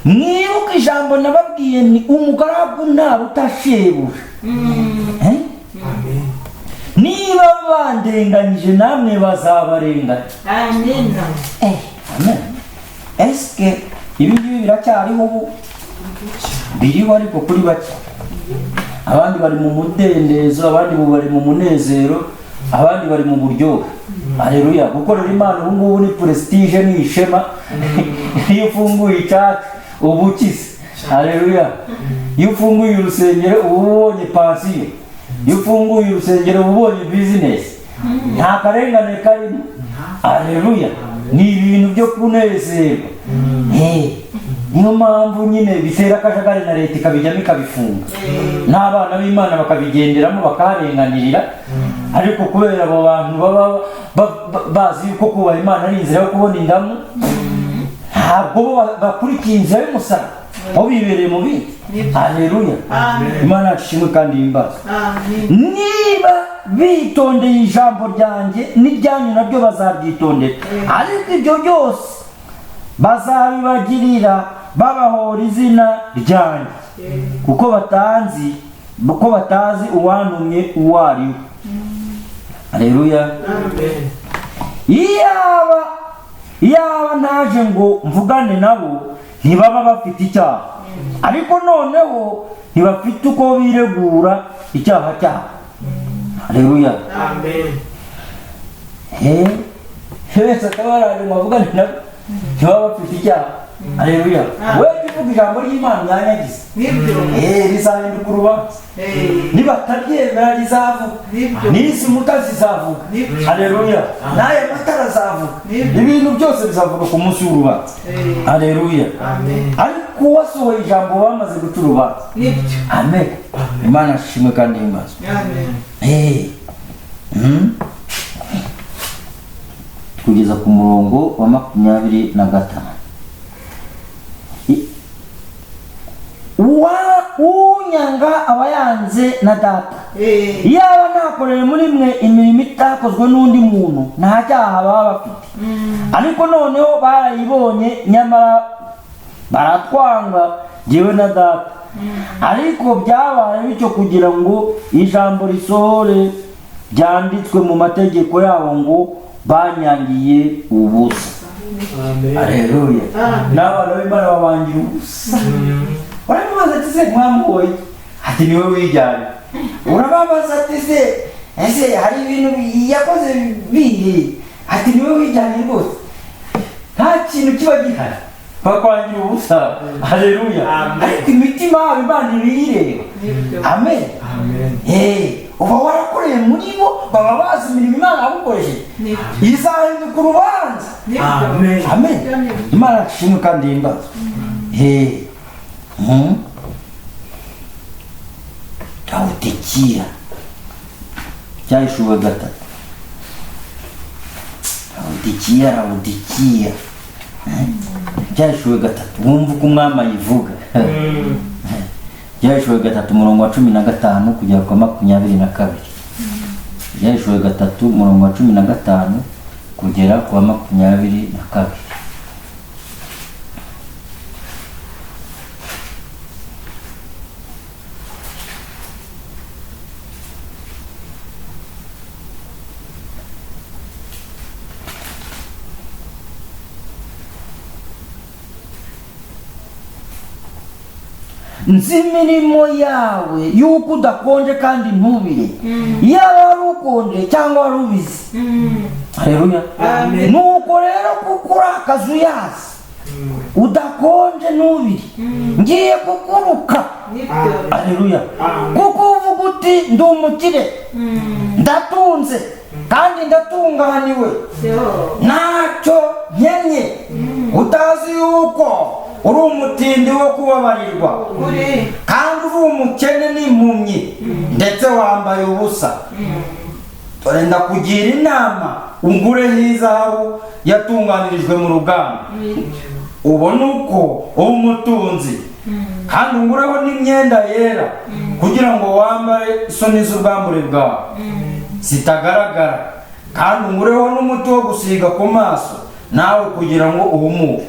mwibuke ijambo nababwiye ni umugaragu ntaruta shebuja niba bandenganyije namwe bazabarenganya amen eske ibi ngibi biracyariho ubu biriho ariko kuri bake abandi bari mu mudendezo, abandi bari mu munezero, abandi bari mu buryohe. Haleluya. Gukorera Imana ubu ngubu ni prestige, ni ishema. Iyo ufunguye icacu uba ukize. Haleluya. Iyo ufunguye urusengero uba ubonye pansiyo, iyo ufunguye urusengero uba ubonye bizinesi, nta karengane karimo. Haleluya. Ni ibintu byo kunezerwa. Niyo mpamvu nyine bitera akajagari na leta ikabijyamo ikabifunga, n'abana b'Imana bakabigenderamo bakaharenganirira. Ariko kubera abo bantu baba bazi yuko kubaha Imana ari inzira yo kubona indamu, ntabwo bakurikiye inzira y'umusaraba, aho bibereye mu bindi. Haleluya. Imana yacu ishimwe kandi ihimbaza. Niba bitondeye ijambo ryanjye n'iryanyu nabyo bazabyitondera, ariko ibyo byose bazabibagirira babahora izina ryanjye, kuko batazi uwantumye uwo ari we. Haleluya. Iyaba ntaje ngo mvugane nabo ntibaba bafite icyaha, ariko noneho ntibafite uko biregura icyaha cyabo. Haleluya. Wese akaba araje ngo avugane nabo ntibaba bafite icyaha. Haleluya. Wewe uvuga ijambo ry'Imana yanyagize, rizahinduka urubanza. Nibataryemera rizavuga, n'isi muta zizavuga. Haleluya. Naye matara azavuga, ibintu byose bizavuga ku munsi w'urubanza. Haleluya. Ariko uwasohoye ijambo bamaze guca urubanza. Amen. Imana ishimwe kandi ihimbaza. Kugeza ku murongo wa 25. Unyanga aba yanze na data. Iyaba nakoreye muri mwe imirimo itakozwe n'undi muntu nta cyaha baba bafite, ariko noneho barayibonye nyamara baratwanga jyewe na data. Ariko byabaye bityo kugira ngo ijambo risohore byanditswe mu mategeko yabo ngo banyangiye ubusa. Haleluya. N'abana b'Imana babangira ubusa. Urababaza ati se mwamuhoye? Ati niwe wijyanye. Urababaza ati se ese hari ibintu yakoze bihe? Ati niwe wijyanye rwose. Nta kintu kiba gihari bakwangira ubusa. Haleluya. Ariko imitima yabo Imana ibiyireba. Amen. Uba warakoreye muri bo, baba bazi imirimo Imana yagukoresheje, izahinduka urubanza. Amen. Imana ishimwe kandi ihimbaza. Laodikiya Cyahishuwe 3. Laodikiya Cyahishuwe 3. Wumva uko umwami ayivuga. Cyahishuwe 3 umurongo wa 15 kugera kwa 22. Cyahishuwe 3 umurongo wa 15 kugera kwa 22. Nzi imirimo yawe yuko udakonje kandi ntubire. Yaba wari ukonje cyangwa wari ubizi. Haleluya. Nuko rero kuko urakaza uyazi, udakonje ntubire, ngiye kukuruka. Haleluya. Kuko uvuga uti ndi umukire, ndatunze kandi ndatunganiwe, ntacyo nkenye, utazi yuko uri umutindi wo kubabarirwa, kandi uri umukene n'impumyi, ndetse wambaye ubusa. Dore ndakugira inama ungureho izahabu yatunganirijwe mu ruganda, ubone uko uba umutunzi, kandi ungureho n'imyenda yera kugira ngo wambare isoni z'ubwambure bwawe zitagaragara, kandi ungureho n'umuti wo gusiga ku maso nawe kugira ngo uhumuke.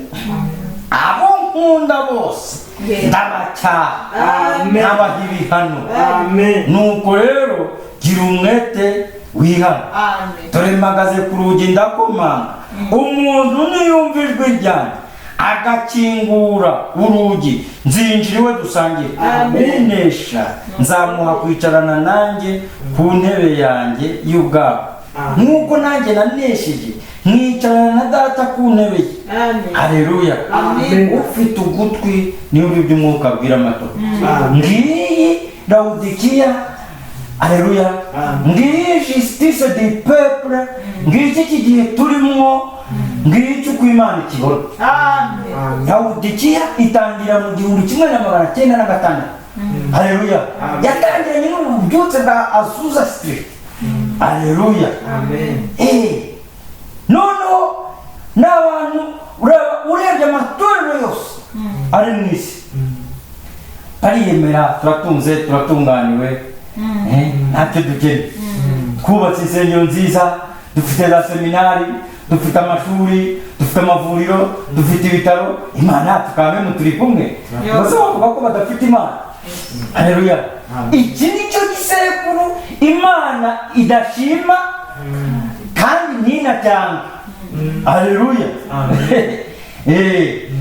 Abo nkunda bose ndabacyaha, nabaha ibihano. Nuko rero gira umwete wihana. Dore mpagaze ku rugi ndakomanga, umuntu niyumva ijwi ryanjye agakingura urugi, nzinjira iwe dusangire. Unesha nzamuha kwicarana nanjye ku ntebe yanjye y'ubwami, nk'uko nanjye nanesheje mwicarana na data ku ntebe ye. Haleluya. Ufite ugutwi niba iby'umwuka abwira amato. Ngiyi Lawodikiya. Haleluya. Ngiyi justice du peuple. Ngiki iki gihe turimo, ngiki uko Imana ikibona. Lawodikiya itangira mu 1996. Haleluya. Yatangiranye n'ububyutse bwa Azusa Street. Haleluya. Noneho n'abantu urebye amatorero yose ari mu isi bariyemera, turatunze, turatunganiwe, ntacyo dukeneye. Twubatse insengero nziza, dufite za seminari, dufite amashuri, dufite amavuriro, dufite ibitaro. Imana tukamwe turi kumwe, bose bavuga ko badafite Imana. Haleluya. Iki nicyo gisekuru Imana idashima kandi ntinacyanga. Haleluya.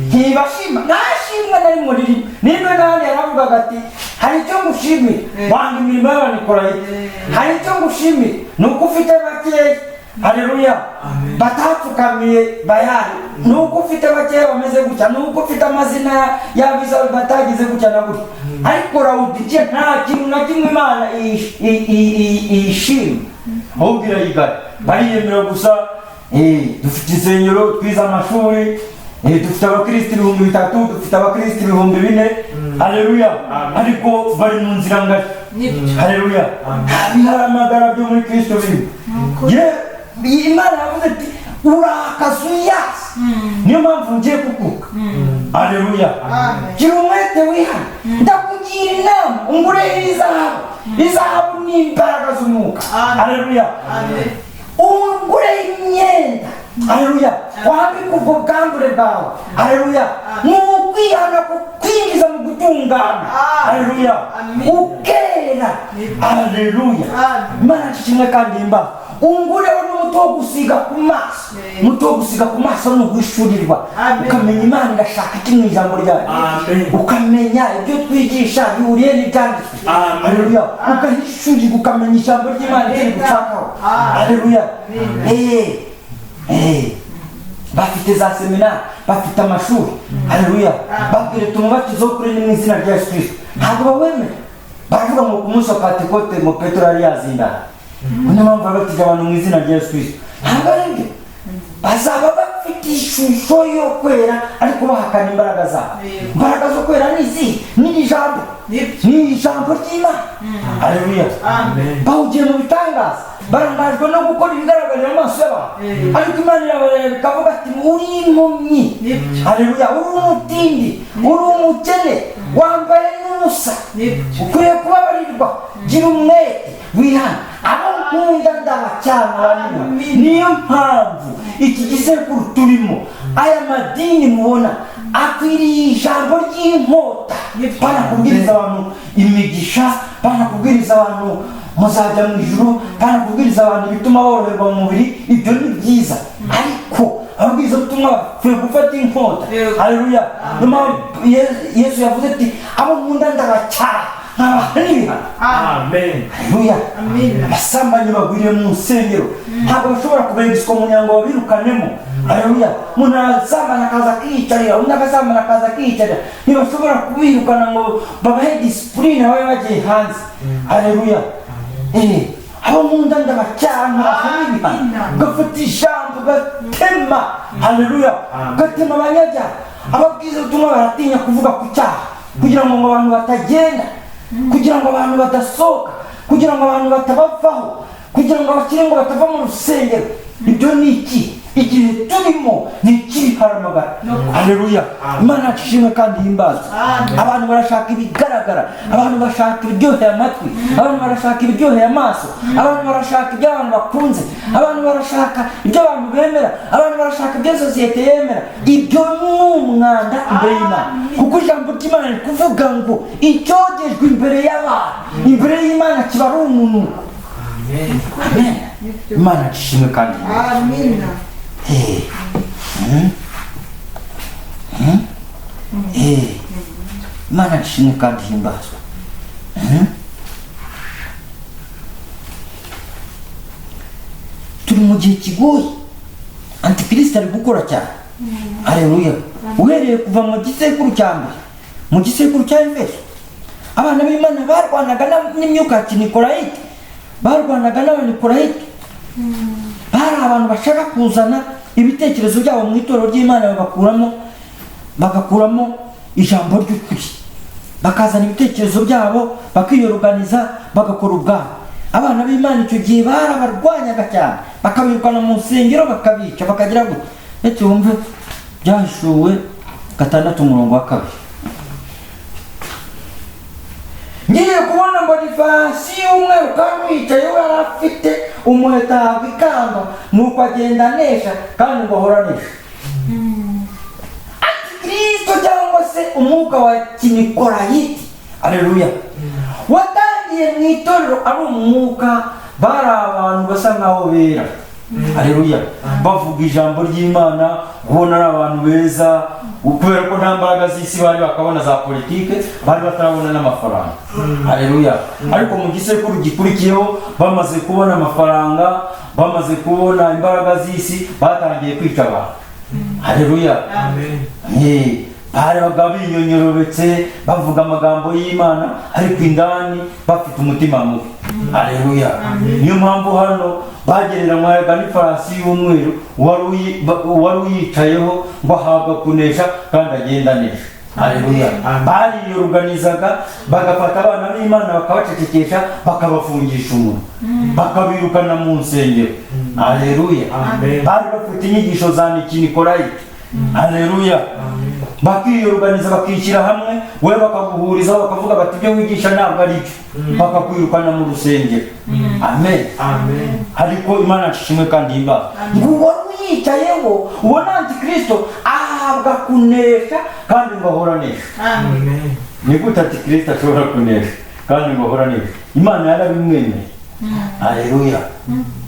Ntibashima, ntashimwa nari muri nimwe nandi yaravugaga ati hari icyo ngushimira wanga imirimo y'Abanikolayiti, hari icyo ngushimira nuko ufite bakeya. Haleluya. Batapfukamiye Bayali, nuko ufite bakeya bameze gutya, nuko ufite amazina y'abiza batagize gutya na gutya. Ariko Lawodikiya nta kintu na kimwe Imana ishima, ahubwo irayigaya. Bariyemera gusa, dufite insengero, twize amashuri, dufite abakristo 3,000, dufite abakristo 4,000. Haleluya. Ariko bari mu nzira ngari. Haleluya. Biharamagara byo muri Kristo biri. Imana yavuze ati urakazuyasi, niyo mpamvu ngiye kukuka. Haleluya. Gira umwete wihane, ndakugira inama ungureho izahabu. Izahabu ni imbaraga z'umwuka. Haleluya. Ungureho imyenda. Haleluya. Wambika ubwo bwambure bwawe. Haleluya. Nukwihana kukwinjiza mu gutungana. Haleluya. Ukera. Haleluya. Imana ishimwe kandi imbaho. Ungureho n'umuti wo gusiga ku maso. Umuti wo gusiga ku maso ni uguhishurirwa, ukamenya Imana irashaka iki mu ijambo ryayo, ukamenya ibyo twigisha bihuriye n'ibyanditswe. Haleluya. Ugahishurirwa, ukamenya ijambo ry'Imana riri gushakaho. Haleluya. Bafite za seminari, bafite amashuri. Haleluya. Babwire tumubatizo kuri mu izina rya Yesu Kristo. Ntabwo bawemera. Baravuga ngo ku munsi wa Pentekote ngo Petero yari yazindana. Niyo mpamvu babatiza abantu mu izina rya Yesu Kristo. Ntabwo ari byo. Bazaba bafite ishusho yo kwera ariko bahakana imbaraga zabo. Imbaraga zo kwera ni izihe? Ni ijambo. Ni ijambo ry'Imana. Haleluya. Bawugiye mu bitangaza, barangajwe no gukora ibigaragarira amaso y'abantu, ariko Imana irabareba ikavuga ati uri impumyi. Haleluya. Uri umutindi, uri umukene, wambaye n'ubusa, ukwiye kubabarirwa. Gira umwete wihane, abo nkunda ndabacyana. Niyo mpamvu iki gisekuru turimo, aya madini mubona akwiriye ijambo ry'inkota. Bana kubwiriza abantu imigisha, bana kubwiriza abantu muzajya mu ijuru, bana kubwiriza abantu bituma boroherwa mu mubiri. Ibyo ni byiza, ariko ababwiriza ubutumwa bakwiye gufata inkota. Haleluya. Yesu yavuze ati abo nkunda ndabacyana. Haleluya. Haleluya. Abasambanyi bagwiriye mu nsengero, ntabwo bashobora kubengiswa mu nyango babirukanemo. Haleluya. Umuntu arasambana akaza akiyicarira, undi agasambana akaza akiyicarira, ntibashobora kubirukana ngo babahe disipurine babe bagiye hanze. Haleluya. Abo nkunda ndabacyana. Gafata ijambo gatema. Haleluya. Gatema abanyabyaha. Ababwiza ubutumwa baratinya kuvuga ku cyaha, kugira ngo abantu batagenda, kugira ngo abantu badasohoka, kugira ngo abantu batabavaho, kugira ngo abakire ngo batava mu rusengero. Ibyo ni iki? Igihe turimo ni ikiharamagara. Haleluya. Imana ishimwe kandi himbaza. Abantu barashaka ibigaragara, abantu barashaka ibiryoheye amatwi, abantu barashaka ibiryoheye amaso, abantu barashaka ibyo abantu bakunze, abantu barashaka ibyo abantu bemera, abantu barashaka ibyo sosiyete yemera. Ibyo ni umwanda imbere y'Imana, kuko ijambo ry'Imana riri kuvuga ngo icyogejwe imbere y'abantu, imbere y'Imana kiba ari umunuko. Amen. Imana ishimwe kandi amina. Imana ishimwe kandi himbazwe. Turi mu gihe kigoye, antikristo ari gukora cyane. Haleluya. Uhereye kuva mu gisekuru cya mbere, mu gisekuru cya Efeso, abana b'Imana barwanaga n'imyuka ya kinikolayite, barwanaga n'abanikolayite. Bari abantu bashaka kuzana ibitekerezo byabo mu itorero ry'Imana, bagakuramo ijambo ry'ukuri, bakazana ibitekerezo byabo, bakiyoruganiza, bagakora ubwabo. Abana b'Imana icyo gihe barabarwanyaga cyane, bakabirukana mu nsengero, bakabica, bakagira ngo eti wumve Byahishuwe 6:2. Ngiye kubona Bonifasi umwe kandi yicaye, yari afite umuheta ahabwa ikamba, nuko agenda anesha kandi ngo ahora anesha. Antikristo cyangwa se umwuka wa kinikolayiti, haleluya, watangiye mu itorero ari umwuka, bari abantu basa nkaho bera, haleluya, bavuga ijambo ry'Imana, ubona ari abantu beza, kubera ko nta mbaraga z'isi bari, bakabona za politike, bari batarabona n'amafaranga, haleluya. Ariko mu gisekuru gikurikiyeho, bamaze kubona amafaranga, bamaze kubona imbaraga z'isi, batangiye kwica abantu, haleluya. Bari binyonyorobetse, bavuga amagambo y'Imana, ariko indani bafite umutima mubi, haleluya. Niyo mpamvu hano bagereranywaga n'ifarasi y'umweru wari uyicayeho ngo ahabwa kunesha kandi agenda anesha, haleluya. Bariyoruganizaga, bagafata abana b'Imana bakabacecekesha, bakabafungisha umunwa, bakabirukana mu nsengero, haleluya. Bari bafite inyigisho za kinikolayite, haleluya. Bakiyoruganiza, bakishyira hamwe, we bakaguhurizaho, bakavuga bati ibyo wigisha ntabwo ari byo, bakakwirukana mu rusengero. Amen. Ariko Imana ishimwe kandi himbazwe. Ngo wari uyicayeho, ubona antikristo ahabwa kunesha kandi ngo ahora anesha. Ni gute antikristo ashobora kunesha kandi ngo ahora anesha? Imana yarabimwemeye, haleluya,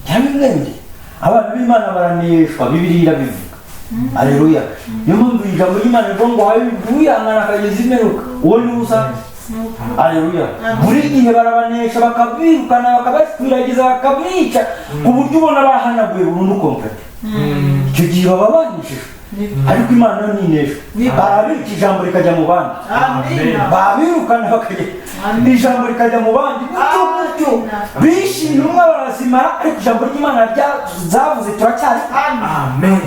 yarabimwemeye. Abana b'Imana baraneshwa, Bibiliya irabivuga, haleluya. Niyo mpamvu ijambo ry'Imana rivuga ngo wihangana akageza imperuka, uwo ni usa, haleluya. Buri gihe barabanesha, bakabirukana, bakabaswiragiza, bakabica, ku buryo ubona bahanaguye burundu komplete. Icyo gihe baba baneshejwe, ariko Imana ninesha, barabica, ijambo rikajya mu bandi, babirukana bakajya, ijambo rikajya mu bandi, gutyo bishimye, umwe barazimara, ariko ijambo ry'Imana zavuze turacyari.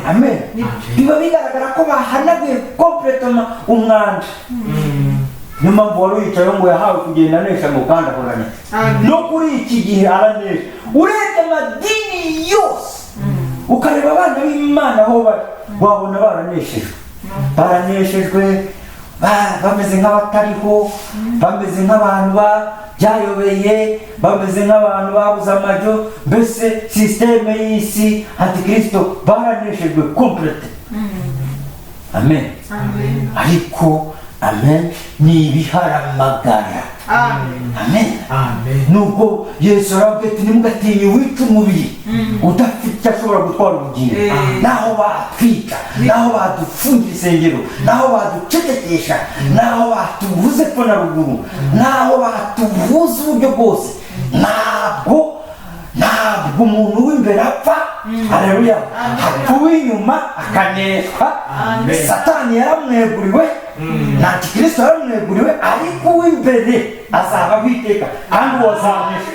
Amen. Biba bigaragara ko bahanaguye kompletoma umwanda. Niyo mpamvu wari uyicayeho ngo yahawe kugenda anesha ngo kandi ahora anesha. No kuri iki gihe aranesha. Urebye amadini yose, ukareba abana b'Imana aho bari, wabona baraneshejwe, baraneshejwe, bameze nk'abatariho, bameze nk'abantu byayobeye, bameze nk'abantu babuze amajyo, mbese sisiteme y'isi, antikristo, baraneshejwe komplete. Amen. Ariko amen ni ibiharamagara. Amen. Nubwo Yesu aravuga ati ntimugatinye uwica umubiri udafite icyo ashobora gutwara ubugingo, naho batwika, naho badufungira isengero, naho baducecekesha, naho batubuze ko na ruguru, naho batubuze uburyo bwose, ntabwo umuntu w'imbere apfa, haleluya, uw'inyuma akaneshwa. Satani yaramweguriwe, na antikristo yaramweguriwe, ariko uw'imbere azaba witeka kandi wazanesha.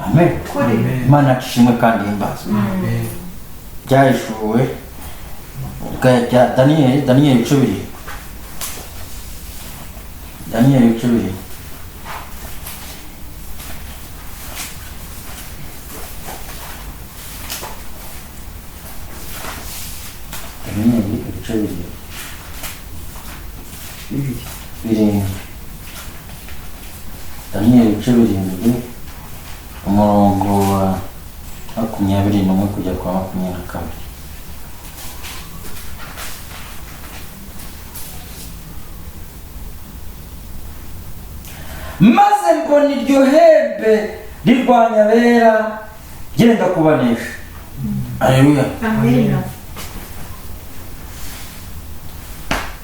Amen. Imana ishimwe kandi himbazwe. Byahishuwe bwa Daniyeli 2. Daniyeli 2. Daniyeli 7 umurongo wa 21 kujya kwa 22. Maze mbona iryo hembe rirwanya abera ryenda kubanesha. Haleluya.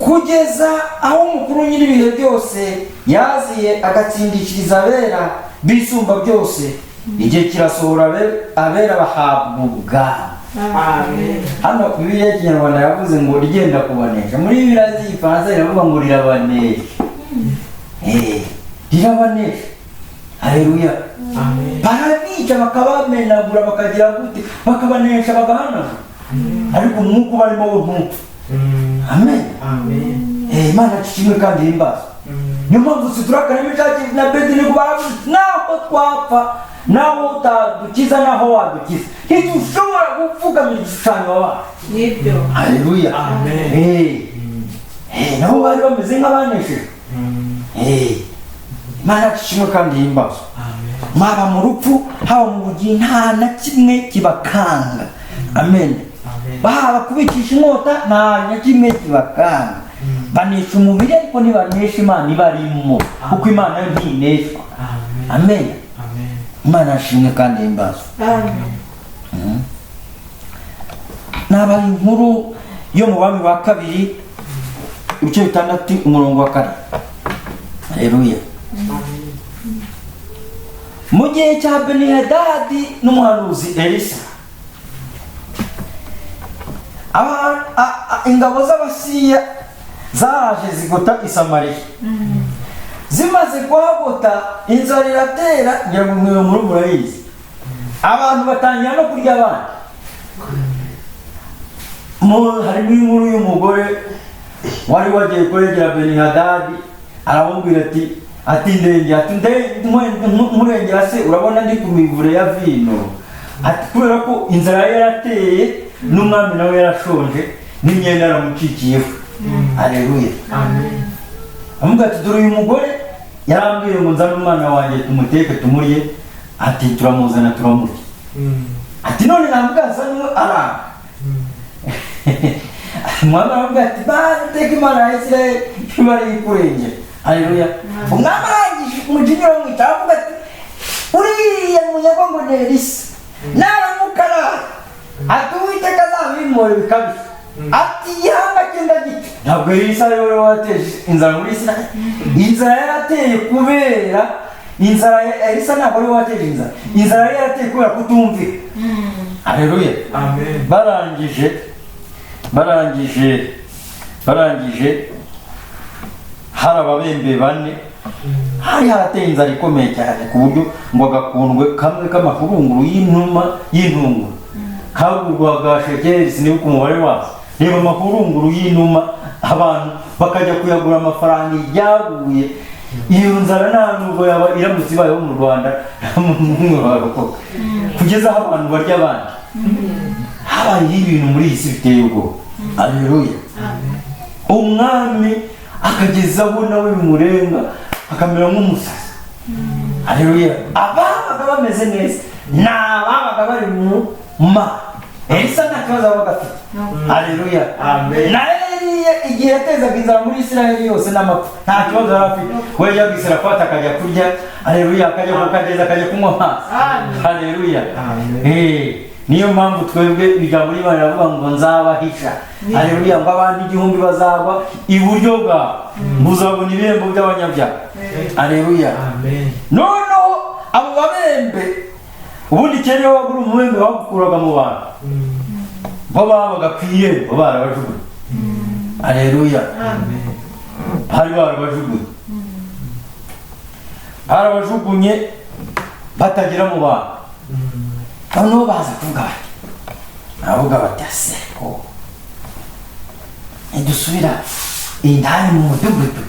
kugeza aho umukuru nyir'ibihe byose yaziye agatsindishiriza abera bisumba byose. Igihe kirasohora abera bahabwa ubwami. Amen. Hano Bibiliya y'Ikinyarwanda yavuze ngo rigenda kubanesha. Muri Bibiliya z'Igifaransa riravuga ngo rirabanesha. Rirabanesha. Haleluya. Amen. Barabica bakabamenagura bakagira gute bakabanesha bagahanagura. Ariko umwuka barimo wo ntupfa. Amen. Amen. Imana ishimwe kandi ihimbaza. Niyo mpamvu Situraka na Meshaki na Abedenego baravuze naho twapfa naho utadukiza naho wadukiza ntidushobora kuvuga igishushanyo wacu. Nibyo. Haleluya. Amen. Nabo bari bameze nk'abanesheje. Imana ishimwe kandi ihimbaza. Mwaba mu rupfu haba mu bugingo nta na kimwe kibakanga. Amen. Bahaba kubicisha inkota nta na kimwe kibakanga. Banesha umubiri ariko ntibanesha Imana ibarimo kuko Imana yo ntineshwa. Amen. Imana ishimwe kandi ihimbaza. Nabaye inkuru yo mu Bami ba kabiri ibice 6 umurongo wa 4. Haleluya. Mu gihe cya Benihadadi n'umuhanuzi Elisa, ingabo z'Abasiriya zaje zigota i Samariya. Zimaze kuhagota inzara iratera, ngira ngo mwe muri murayizi. Abantu batangira no kurya abandi. Harimo inkuru y'umugore wari wagiye kuregera Benihadadi, aramubwira ati ndenge murengera se urabona ndi ku mivure ya vino. Ati kubera ko inzara yarateye n'umwami nawe yarashonje n'imyenda yaramucikiyeho. Haleluya. Amen. Amubwira ati dore uyu mugore yarambwiye ngo nzane umwana wanjye tumuteke tumurye. Ati turamuzana turamurya. Ati none namubwasa niwe aranga. Umwami aramubwira ati bateke Imana ya Isirayeli ibari yikurengera. Haleluya. Umwami arangije umujinyura wamwita aravuga ati uriya munyagwa ngo ni Elisa naramukara ati Uwiteka azabimura bikabije. Ati ihanga cyenda gice ntabwo Elisa ari we wateje inzara muri Isirayeli. Inzara yarateye kubera Elisa ntabwo ari we wateje inzara. Inzara yarateye kubera kutumvira. Haleluya. Amen. barangije hari ababembe 4. Hari harateye inzara ikomeye cyane ku buryo ngo agakundwe kamwe k'amafurunguru y'intunguru kagurwaga shekeli sinibuka umubare wazo. Reba amafurunguru y'inuma abantu bakajya kuyagura amafaranga ijyaguye. Iyo nzara nta nubwo yaba iramutse ibayeho mu Rwanda kugeza aho abantu barya abandi. Habaye ibintu muri iyi si biteye ubwoba. Haleluya. Umwami akagezaho nawe bimurenga akamera nk'umusazi. Haleluya. Ababaga bameze neza n'ababaga bari mu Elisa nta kibazo abaga afite. Haleluya. Amen. Na Eliya igihe yatezaga inzara muri Isirayeli yose n'amapfa nta kibazo yari afite. We yagisira afata akajya kurya. Haleluya. Akajya kukageza akajya kunywa amazi. Haleluya. Niyo mpamvu twebwe ijambo ry'Imana riravuga ngo nzabahisha. Haleluya. Ngo abandi 1000 bazagwa iburyo bwawe muzabona ibihembo by'abanyabyaha. Haleluya. Noneho abo babembe ubundi kera wagura umubembe bagukuraga mu bantu bo babaga ku irembo barabajugunye. Haleluya. Barabajugunye batagira mu bantu. Noneho baza kuvuga bati baravuga bati aseko ntidusubira indani mu mudugudu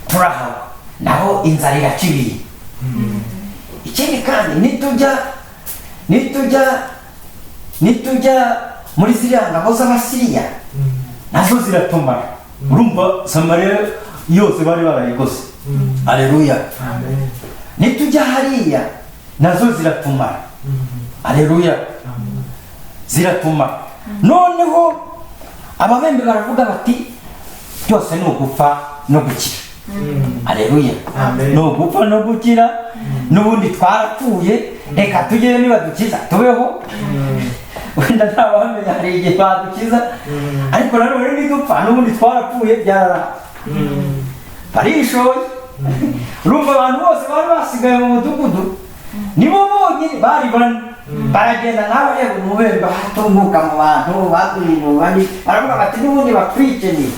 turahawe naho inzara iracibiye. Ikindi kandi nitujya muri ziriya ngabo z'Abasiriya nazo ziratumara. Urumva Samariya yose bari barayigose. Haleluya. Nitujya hariya nazo ziratumara. Haleluya. Ziratumara. Noneho ababembe baravuga bati byose ni ugupfa no gukira. Haleluya. No gupfa no gukira n'ubundi twarapfuye reka tugere niba dukiza tubeho. wenda ntawamenya hari igihe badukiza ariko nanone nidupfa n'ubundi twarapfuye byarara barishoye urumva abantu bose bari basigaye mu mudugudu nibo bonyine bari bane baragenda nawe reba umubembe hatunguka mu bantu baguye mu bandi baravuga bati n'ubundi batwikeneye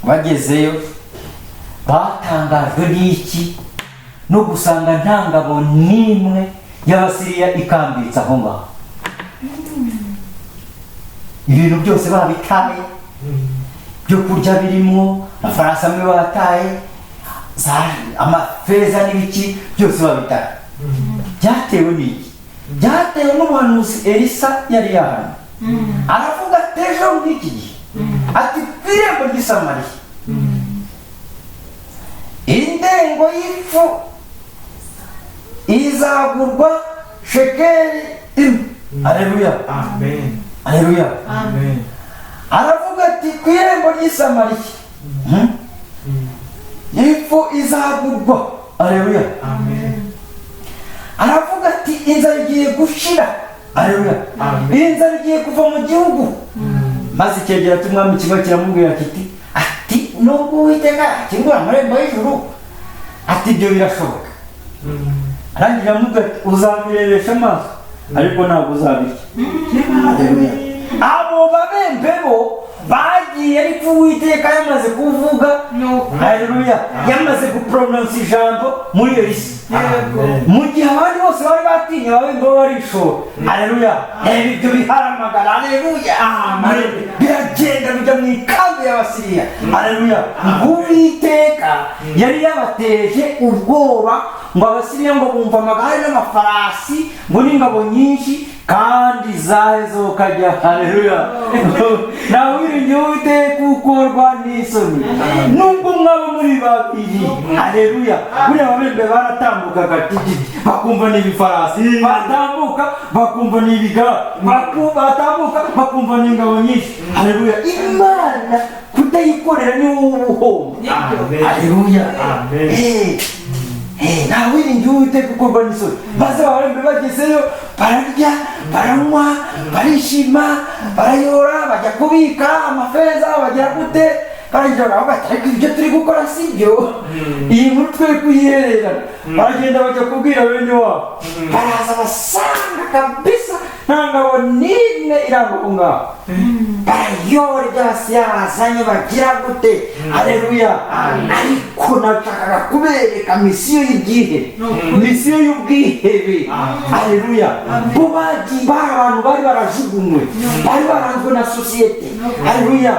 bagezeyo batangajwe n'iki no gusanga nta ngabo n'imwe y'Abasiriya ikambitse aho ngaho ibintu byose babitaye byo kurya birimo amafarasi amwe bataye amafeza n'ibiki byose babitaye byatewe n'iki byatewe n'umuhanuzi Elisa yari yahano aravuga ati ejo nk'iki gihe ati ku irembo ry'i Samariya indengo y'ifu izagurwa shekeli imwe. Aleluya, Amen. aleluya. Amen. Aravuga ati ku irembo ry'i Samariya ifu izagurwa. Aleluya. Amen. Aravuga ati inzara igiye gushira. Aleluya. Inzara igiye kuva mu gihugu. Maze icyegera cy'umwami kimwe kiramubwira kiti ati nubwo Uwiteka akingura amarembo y'ijuru ati ibyo birashoboka. Arangira amubwira ati uzabirebesha amaso ariko ntabwo uzabirya. Aleluya. Abo babembe bo bagiye ariko Uwiteka yamaze kuvuga. Aleluya. Yamaze gupronounce ijambo muri Elisa. Mu gihe abandi bose bari batinya babembe barishora. Aleluya. Ibyo biharamagara. Aleluya. Amen. Biragenda bijya mu ikambi y'Abasiriya. Aleluya. Uwiteka yari yabateje ubwoba ngo Abasiriya ngo bumva amagare n'amafarasi ngo n'ingabo nyinshi kandi zahezo kajya. Haleluya. Nawe wiringiye Uwiteka ukorwa n'isoni nubwo mwaba muri babiri. Haleluya. Buriya ababembe baratambukaga tigi bakumva n'ibifarasi, batambuka bakumva n'ibigara, batambuka bakumva n'ingabo nyinshi. Haleluya. Imana kutayikorera ni wowe ubuhombo. Haleluya. Nawe wiringiye Uwiteka ukorwa n'isoni. Maze ababembe bagezeyo bararya baranywa barishima barayora bajya kubika amafeza bagira gute baragenda bati ariko ibyo turi gukora si byo, iyi nkuru twe kuyihererana. Baragenda bajya kubwira bene wabo, baraza basanga kabisa nta ngabo n'imwe irangwa ngaho. Barayora iby'Abasiriya bazanye bagira gute. Haleluya. Ariko nashakaga kubereka misiyo y'ubwihebe, misiyo y'ubwihebe. Haleluya. Bo bagiye abantu bari barajugunywe, bari baranzwe na sosiyete. Haleluya.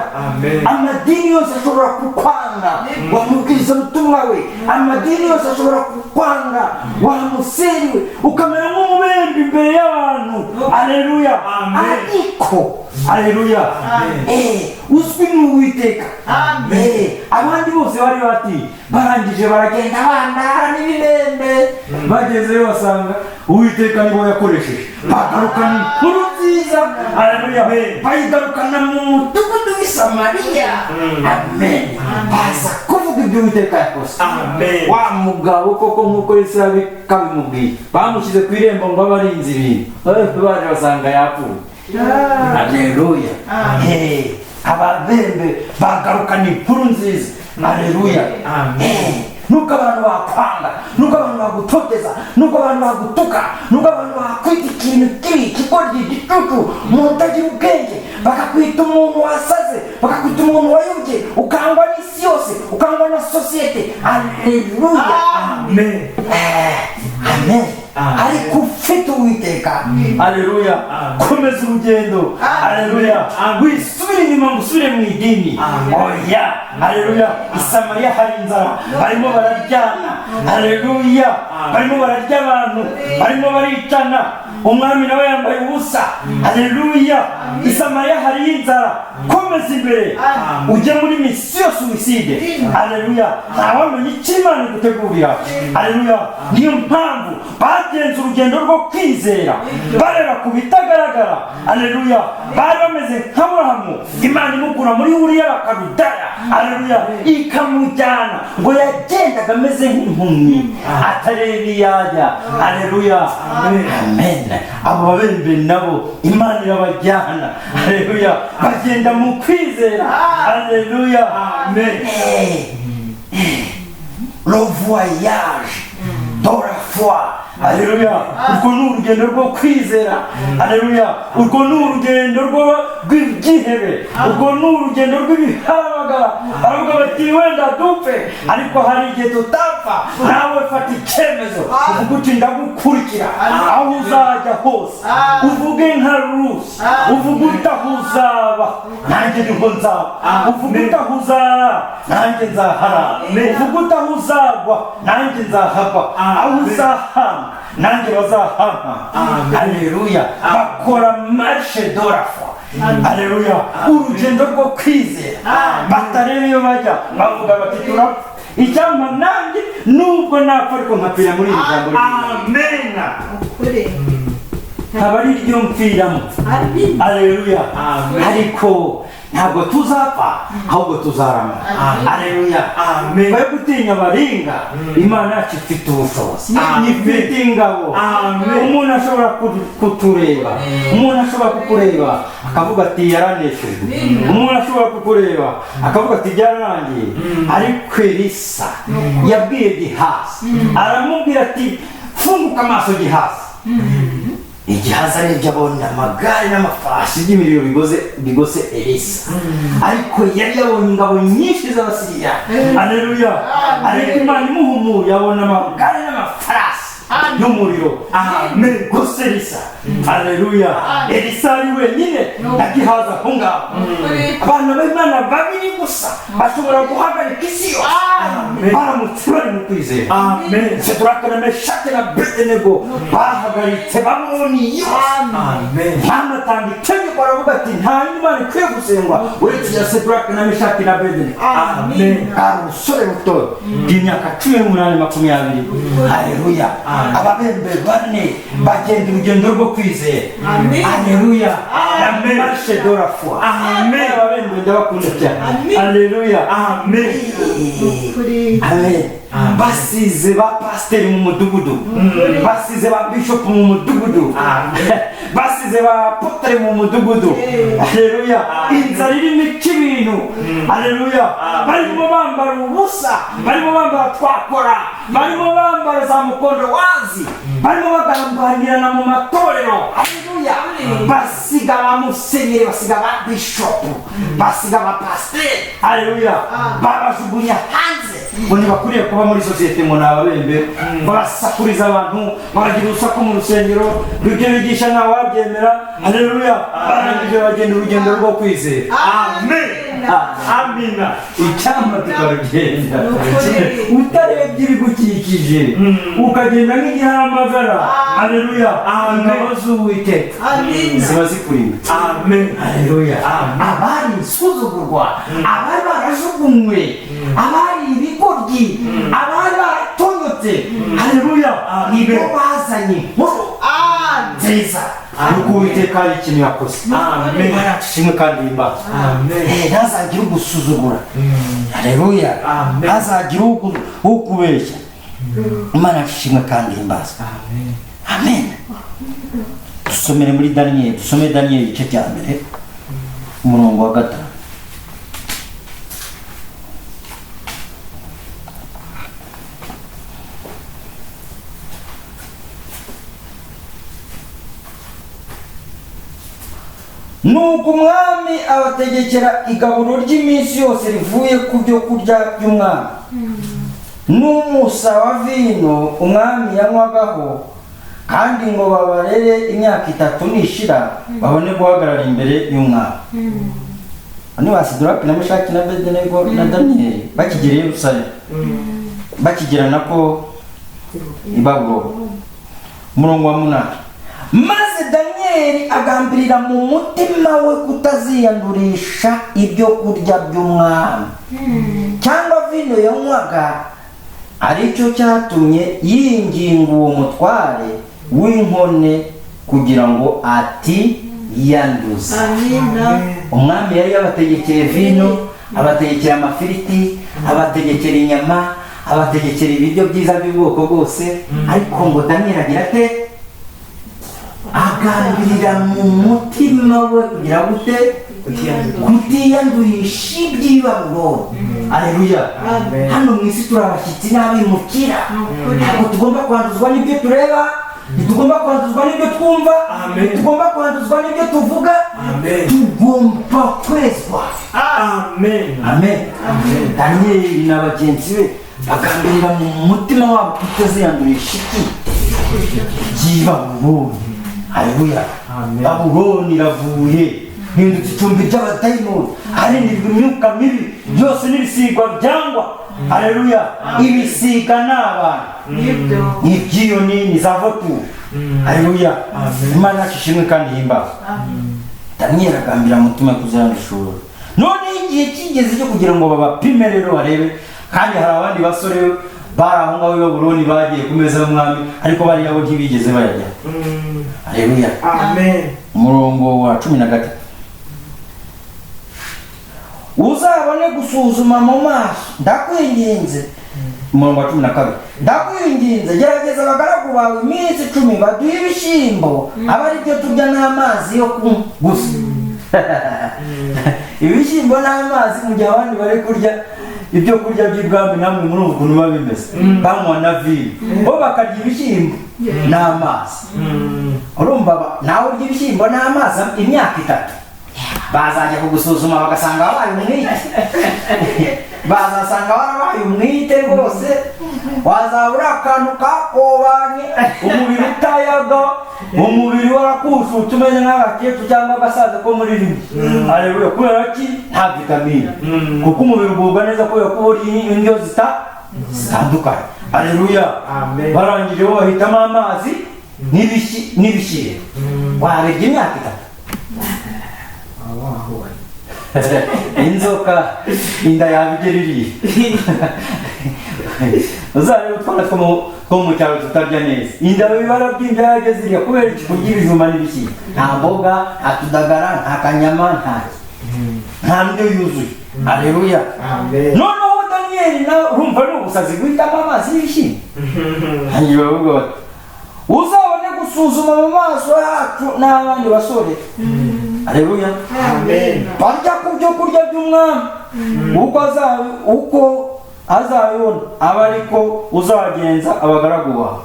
Amadini yose ashobora kukwanga wamubwiriza ubutumwa we, amadini yose ashobora kukwanga wamuseriwe ukamera nk'umubembe imbere y'abantu. Haleluya. Ariko haleluya uzwi n'Uwiteka. Abandi bose bari bati barangije baragenda bandara n'ibibembe. Bagezeyo basanga Uwiteka nibo yakoresheje, bagarukana inkuru nziza. Haleluya. Bayigarukana mu mudugudu w'i Samariya. Amen. Baza kuvuga ibyo Uwiteka yakoze. Wa mugabo koko nk'uko Elisa yabimubwiye bamushyize ku irembo ngo abarinzi ibintu baje basanga yapfuye. Haleluya. Ababembe bagarukana inkuru nziza. Haleluya. Nuko abantu bakwanga, nuko abantu bagutoteza, nuko abantu bagutuka, nuko abantu bakwita ikintu kibi kigoryi gicucu umuntu utagira ubwenge, bakakwita umuntu wasaze, bakakwita umuntu wayobye, ukangwa n'isi yose, ukangwa na sosiyete. Haleluya. Amen. Amen. Ariko ufite Uwiteka. Haleluya. Komeza urugendo. Haleluya. Wisubire inyuma ngo usubire mu idini. Oya. Haleluya. I Samariya hari inzara, barimo bararyana. Haleluya. Barimo bararya abantu, barimo baricana, umwami nawe yambaye ubusa. Haleluya. I Samariya hari inzara. Komeza imbere ujye muri misiyo suicide. Haleluya. Ntawamenya icyo Imana igutegurira. Haleluya. Niyo mpamvu bagenza urugendo rwo kwizera bareba ku bitagaragara. Haleluya. Bari bameze nk'Aburahamu, Imana imukura muri Uriya Bakaludaya. Haleluya. Ikamujyana ngo yagendaga ameze nk'impumyi atareba iyajya. Haleluya. Amen. abo babembe nabo Imana irabajyana haleluya bagenda mu kwizera haleluya amen le voyage de la foi haleluya urwo ni urugendo rwo kwizera haleluya urwo ni urugendo rw'ibyihebe urwo ni urugendo rw'ibihamagara aravuga bati wenda dupfe ariko hari igihe tutapfa nawe fata icyemezo uvuga uti ndagukurikira aho uzajya hose uvuge nka Rusi uvuga uti aho uzaba nanjye niho nzaba uvuga uti aho uzara nanjye nzahara uvuga uti aho uzagwa nanjye nzahagwa aho uzahama nanjye bazahama haleluya bakora marche de la foi haleluya urugendo rwo kwizera batareba iyo bajya bavuga bati turapfa icyampa nanjye nubwo napfa ariko nkapfira muri iri jambo amena aba ari ryo mpfiramo haleluya ariko ntabwo tuzapfa ahubwo tuzarama haleluya twe gutinya abaringa Imana yacu ifite ubushobozi ifite ingabo umuntu ashobora kutureba umuntu ashobora kukureba akavuga ati yaraneshejwe umuntu ashobora kukureba akavuga ati byararangiye ariko Elisa yabwiye Gehazi aramubwira ati funguka amaso Gehazi Igihazi arebye abona amagare n'amafarashi by'imiriro bigose Elisa ariko yari yabonye ingabo nyinshi z'Abasiriya haleluya ariko Imana imuhumuye abona amagare n'amafarashi y'umuriro gose Elisa haleluya Elisa ari wenyine na Gehazi aho ngaho abana b'Imana babiri gusa bashobora guhagarika isi yose baramutse bari mu kwizera Shadraka na Meshaki na Abednego bahagaritse Babuloni yose banatanga itegeko baravuga ati nta Imana ikwiye gusengwa uretse ya Shadraka na Meshaki na Abednego umusore muto bw'imyaka 18-20 haleluya ababembe bane bagenda urugendo rwo kwizera haleluya marche de la foi ababembe ndabakunda cyane haleluya amen basize ba pasiteri mu mudugudu basize ba bishop mu mudugudu basize ba apotre mu mudugudu haleluya inzara irimo ibintu haleluya barimo bambara ubusa barimo bambara twakora barimo bambara za mukondo wazi barimo bagambanirana mu matorero haleluya basiga ba musenyeri basiga ba bishop basiga ba pasiteri haleluya babajugunya hanze ngo ntibakuriye kuba muri sosiyete ngo nababembe barasakuriza abantu baragira urusaku mu rusengero ibyo bigisha ntawe wabyemera haleluya barangije bagenda urugendo rwo kwizera amen amina icyampa tukarugenda utarebye ibigukikije ukagenda nk'igihamagara haleluya ingabo z'Uwiteka ziba zikurinda amen haleluya abari insuzugurwa abari barajugunywe abari ibigoryi abari baratonyotse haleluya nibo bazanye inkuru nziza nuko Uwiteka ari ikintu yakoze amen barashimwe kandi imbazo amen ntazagire ugusuzugura haleluya ntazagire ukubeshya Imana ishimwe kandi imbazo amen dusomere muri Daniyeli dusome Daniyeli igice cya mbere umurongo wa 5 nuko umwami abategekera igaburo ry'iminsi yose rivuye ku byo kurya by'umwami n'umusa wa vino umwami yanywagaho kandi ngo babarere imyaka 3 nishira babone guhagarara imbere y'umwami ani Shadraka na Meshaki na Abednego na Daniyeli bakigera i Yerusalemu bakigera nako i Babuloni umurongo wa 8 maze Daniyeli agambirira mu mutima we kutaziyandurisha ibyo kurya by'umwami cyangwa vino yanywaga aricyo cyatumye yinginga uwo mutware w'inkone kugira ngo ati yanduza umwami yari yabategekeye vino abategekera amafiriti abategekera inyama abategekera ibiryo byiza by'ubwoko bwose ariko ngo Daniyeli agira ate agambirira mu mutima we kugira gute kutiyandurisha iby'ibabuloni. Aleluya. Hano mu isi turi abashyitsi n'abimukira, ntabwo tugomba kwanduzwa n'ibyo tureba, ntitugomba kwanduzwa n'ibyo twumva, ntitugomba kwanduzwa n'ibyo tuvuga, tugomba kwezwa. Amen. Daniyeli na bagenzi be bagambirira mu mutima wabo kutaziyandurisha iby'ibabuloni. Aleluya. Babuloni iravuye, hindutse icumbi ry'abadayimoni, harindijwe imyuka mibi, byose n'ibisigwa byangwa. Aleluya. Ibisiga n'abantu iby'iyo ni za votu. Aleluya. Imana yacu ishimwe kandi himbaza. Daniyeli agambira mutima kuzayandishura. None igihe kigeze cyo kugira ngo babapime rero barebe, kandi hari abandi basore bari aho ngaho i Babuloni bagiye ku meza y'umwami, ariko bariya bo ntibigeze bayajya. Aleluya. Umurongo wa 13. Uzabone gusuzuma mu maso, ndakwinginze. Umurongo wa 12. Ndakwinginze gerageza abagaragu bawe iminsi 10 baduhe ibishyimbo, aba ari byo turya n'amazi yo kunywa gusa. Ibishyimbo n'amazi mu gihe abandi bari kurya ibyo kurya by'ibwami, namwe muri ubu kuntu biba bimeze, banywa na vino, bo bakarya ibishyimbo n'amazi. Urumva nawe urya ibishyimbo n'amazi imyaka 3, bazajya kugusuzuma bagasanga wabaye umwite. Bazasanga warabaye umwite rwose, wazabura akantu kakobanye, umubiri utayaga, umubiri warakushutse umeze nk'agakecuru cyangwa agasaza ko muri rimwe. Aleluya. Kubera ki? Nta vitamine, kuko umubiri ugubwa neza kubera ko uriye indyo zitandukanye. Aleluya. Barangije bo bahitamo amazi n'ibishyimbo. Wabirya imyaka 3. Inzoka inda yabigeririye. Uzareba utwana two mu cyaro tutarya neza, inda bibara by'inda yageze iriya kubera iki? Kurya ibijumba n'ibishyimbo. Nta mboga, nta tudagara, nta kanyama, nta ndyo yuzuye. Aleluya. Noneho Daniyeli nawe urumva ni ubusazi guhitamo amazi n'ibishyimbo. Hanyuma bavuga bati uzabone gusuzuma mu maso yacu n'abandi basore. Aleluya. Barya ku byo kurya by'umwami uko azabibona, aba ariko uzagenza abagaragu bawe.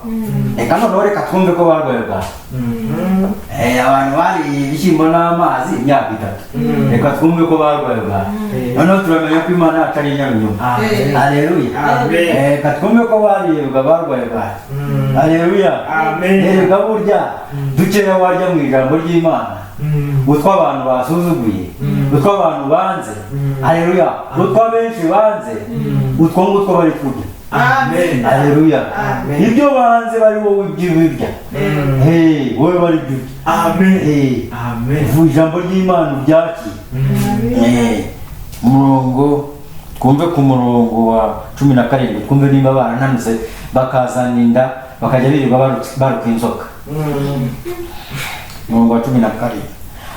Reka noneho reka twumve ko barwaye bwawe. Abantu bariye ibishyimbo n'amazi imyaka 3, reka twumve ko barwaye bwawe. Noneho turamenya ko Imana yacu ari inyarunyuma. Aleluya. Reka twumve ko baribwa barwaye bwawe. Aleluya. Reka burya dukeya warya mu ijambo ry'Imana, utwo abantu basuzuguye, utwo abantu banze. Aleluya. Utwo benshi banze, utwo ngutwo bari kurya. Aleluya. Ibyo banze bari wowe ibyo wowe bari ibyo. Vuga ijambo ry'Imana uryakire. Umurongo twumve ku murongo wa 17, twumve niba barananutse bakazana inda bakajya birirwa baruka inzoka. Umurongo wa 17.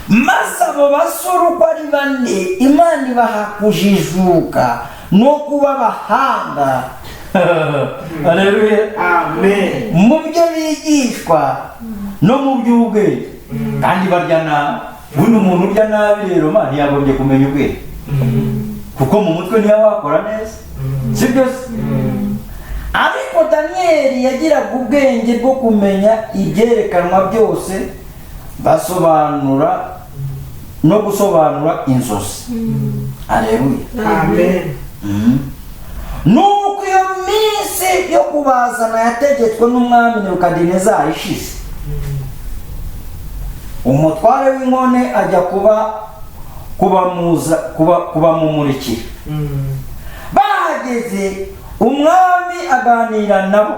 Maze abo basore uko ari 4 Imana ibaha kujijuka no kuba abahanga. Aleluya. Mu byo bigishwa no mu by'ubwenge, kandi barya nabi. Buno umuntu urya nabi rero ntiyagombye kumenya ubwenge, kuko mu mutwe niyo wakora neza, sibyo? Ariko Daniyeli yagiraga ubwenge bwo kumenya ibyerekanwa byose, basobanura no gusobanura inzozi. Aleluya. Nuko iyo minsi yo kubazana yategetswe n'umwami Nebukadinezari ishize, umutware w'inkone ajya kubamumurikira. Bahageze umwami aganira nabo,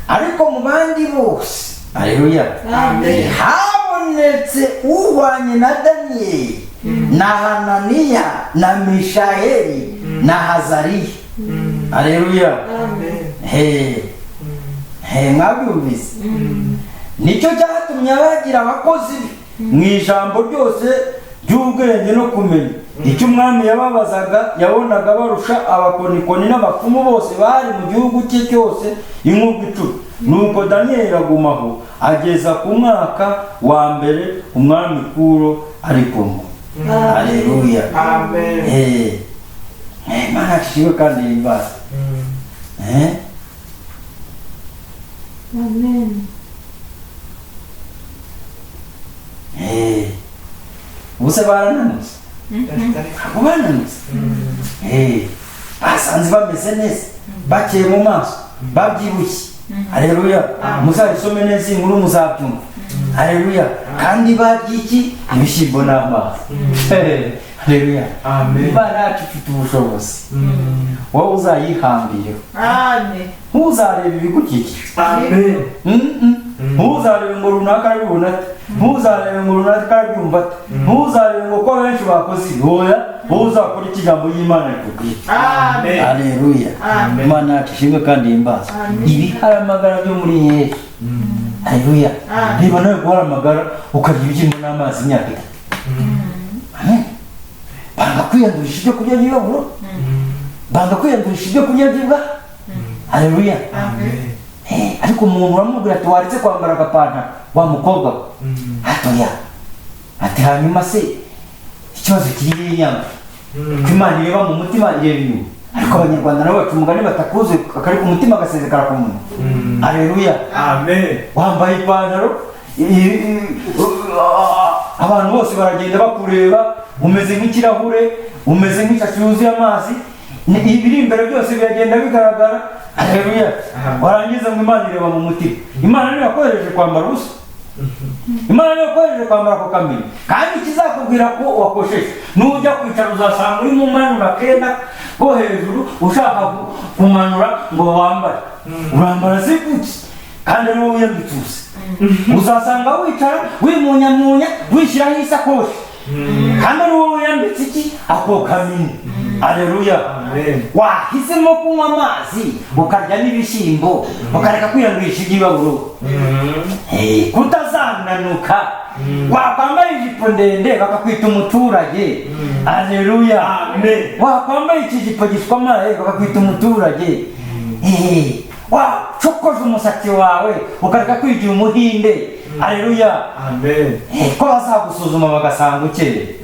ariko mu bandi bose, aleluya, habonetse uhwanye na Daniyeli na Hananiya na Mishayeli na Hazariya. Aleluya. Mwabyumvise? Nicyo cyatumye bagira abakozi mu ijambo ryose ry'ubwenge no kumenya. Icyo umwami yababazaga yabonaga barusha abakonikoni n'abapfumu bose bari mu gihugu cye cyose inkuba 10. Nuko Daniyeli agumaho ageza ku mwaka wa mbere umwami Kuro ari ku ngoma. Haleluya. Amen. Imana yashimwe kandi yimbaza. Amen. Ubuse barananutse? Ntabwo bananutse. Basanze bameze neza, bakeye mu maso, babyibushye. Haleluya. Muzabisome neza inkuru muzabyumva. Haleluya. Kandi barya iki? Ibishyimbo n'amazi. Haleluya. Amen. Imana yacu ifite ubushobozi. Wowe uzayihambireho. Amen. Ntuzarebe ibigukikije. Amen. Ntuzarebe ngo runaka arabibona ate. Ntuzarebe ngo runaka arabyumva ate. Ntuzarebe ngo ko benshi bakoze ibi. Oya, wowe uzakora iki ijambo y'Imana rikubwira. Amen. Haleluya. Amen. Imana yacu ishimwe kandi yimbaza. Ibiharamagara byo muri Yesu. Haleluya. Niba nawe guharamagara ukarya ibishyimbo n'amazi imyaka itatu. Amen. Banga kwiyandurisha ibyo kurya by'ibaburo. Banga kwiyandurisha ibyo kurya by'ibwa. Haleluya. Amen. Ariko umuntu uramubwira ati waretse kwambara agapantaro wa mukobwa we. Hatoya. Ati hanyuma se ikibazo kiri inyama. Ko Imana ireba mu mutima ireba inyuma. Ariko abanyarwanda nabo baca umugani batakuze akari ku mutima agasezekara ku munwa. Haleluya. Amen. Wambaye ipantaro abantu bose baragenda bakureba, umeze nk'ikirahure, umeze nk'ishashi yuzuye amazi, ibiri imbere byose biragenda bigaragara. Haleluya. Warangiza ngo Imana ireba mu mutima. Imana niyo yakohereje kwambara ubusa. Imana niyo yakohereje kwambara ako kamini. Kandi ikizakubwira ko wakosheje, nujya kwicara uzasanga uri mu manura kenda ko hejuru ushaka kumanura ngo wambare. Urambara se kuki? Kandi ari wowe wiyambitse ubusa. Uzasanga wicara wimunyamunya wishyiraho isakoshi. Kandi ari wowe wiyambitse iki? Ako kamini. Haleluya. Wahisemo kunywa amazi ukarya n'ibishyimbo ukareka kwiyandurisha iby'ibaburo. Kutazananuka. Wakwambaye ijipo ndende bakakwita umuturage. Haleluya. Wakwambaye ikijipo gishwamaye bakakwita umuturage. Wacokoje umusatsi wawe ukareka kwigira umuhinde. Haleluya. Ko bazagusuzuma bagasanga ukeye.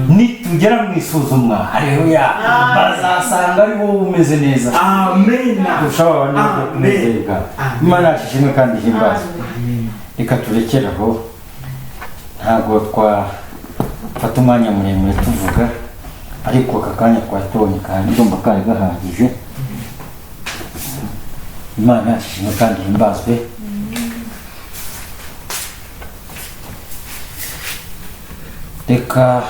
Nitugera mu isuzumwa, haleluya, bazasanga ari wowe umeze neza. Amen. Ushobora no kunezerwa. Imana yashimwe kandi ihimbaza. Reka turekere aho. Ntabwo twafata umwanya muremure tuvuga, ariko aka kanya twatubonye kandi ndumva kari gahagije. Imana yashimwe kandi ihimbazwe. Reka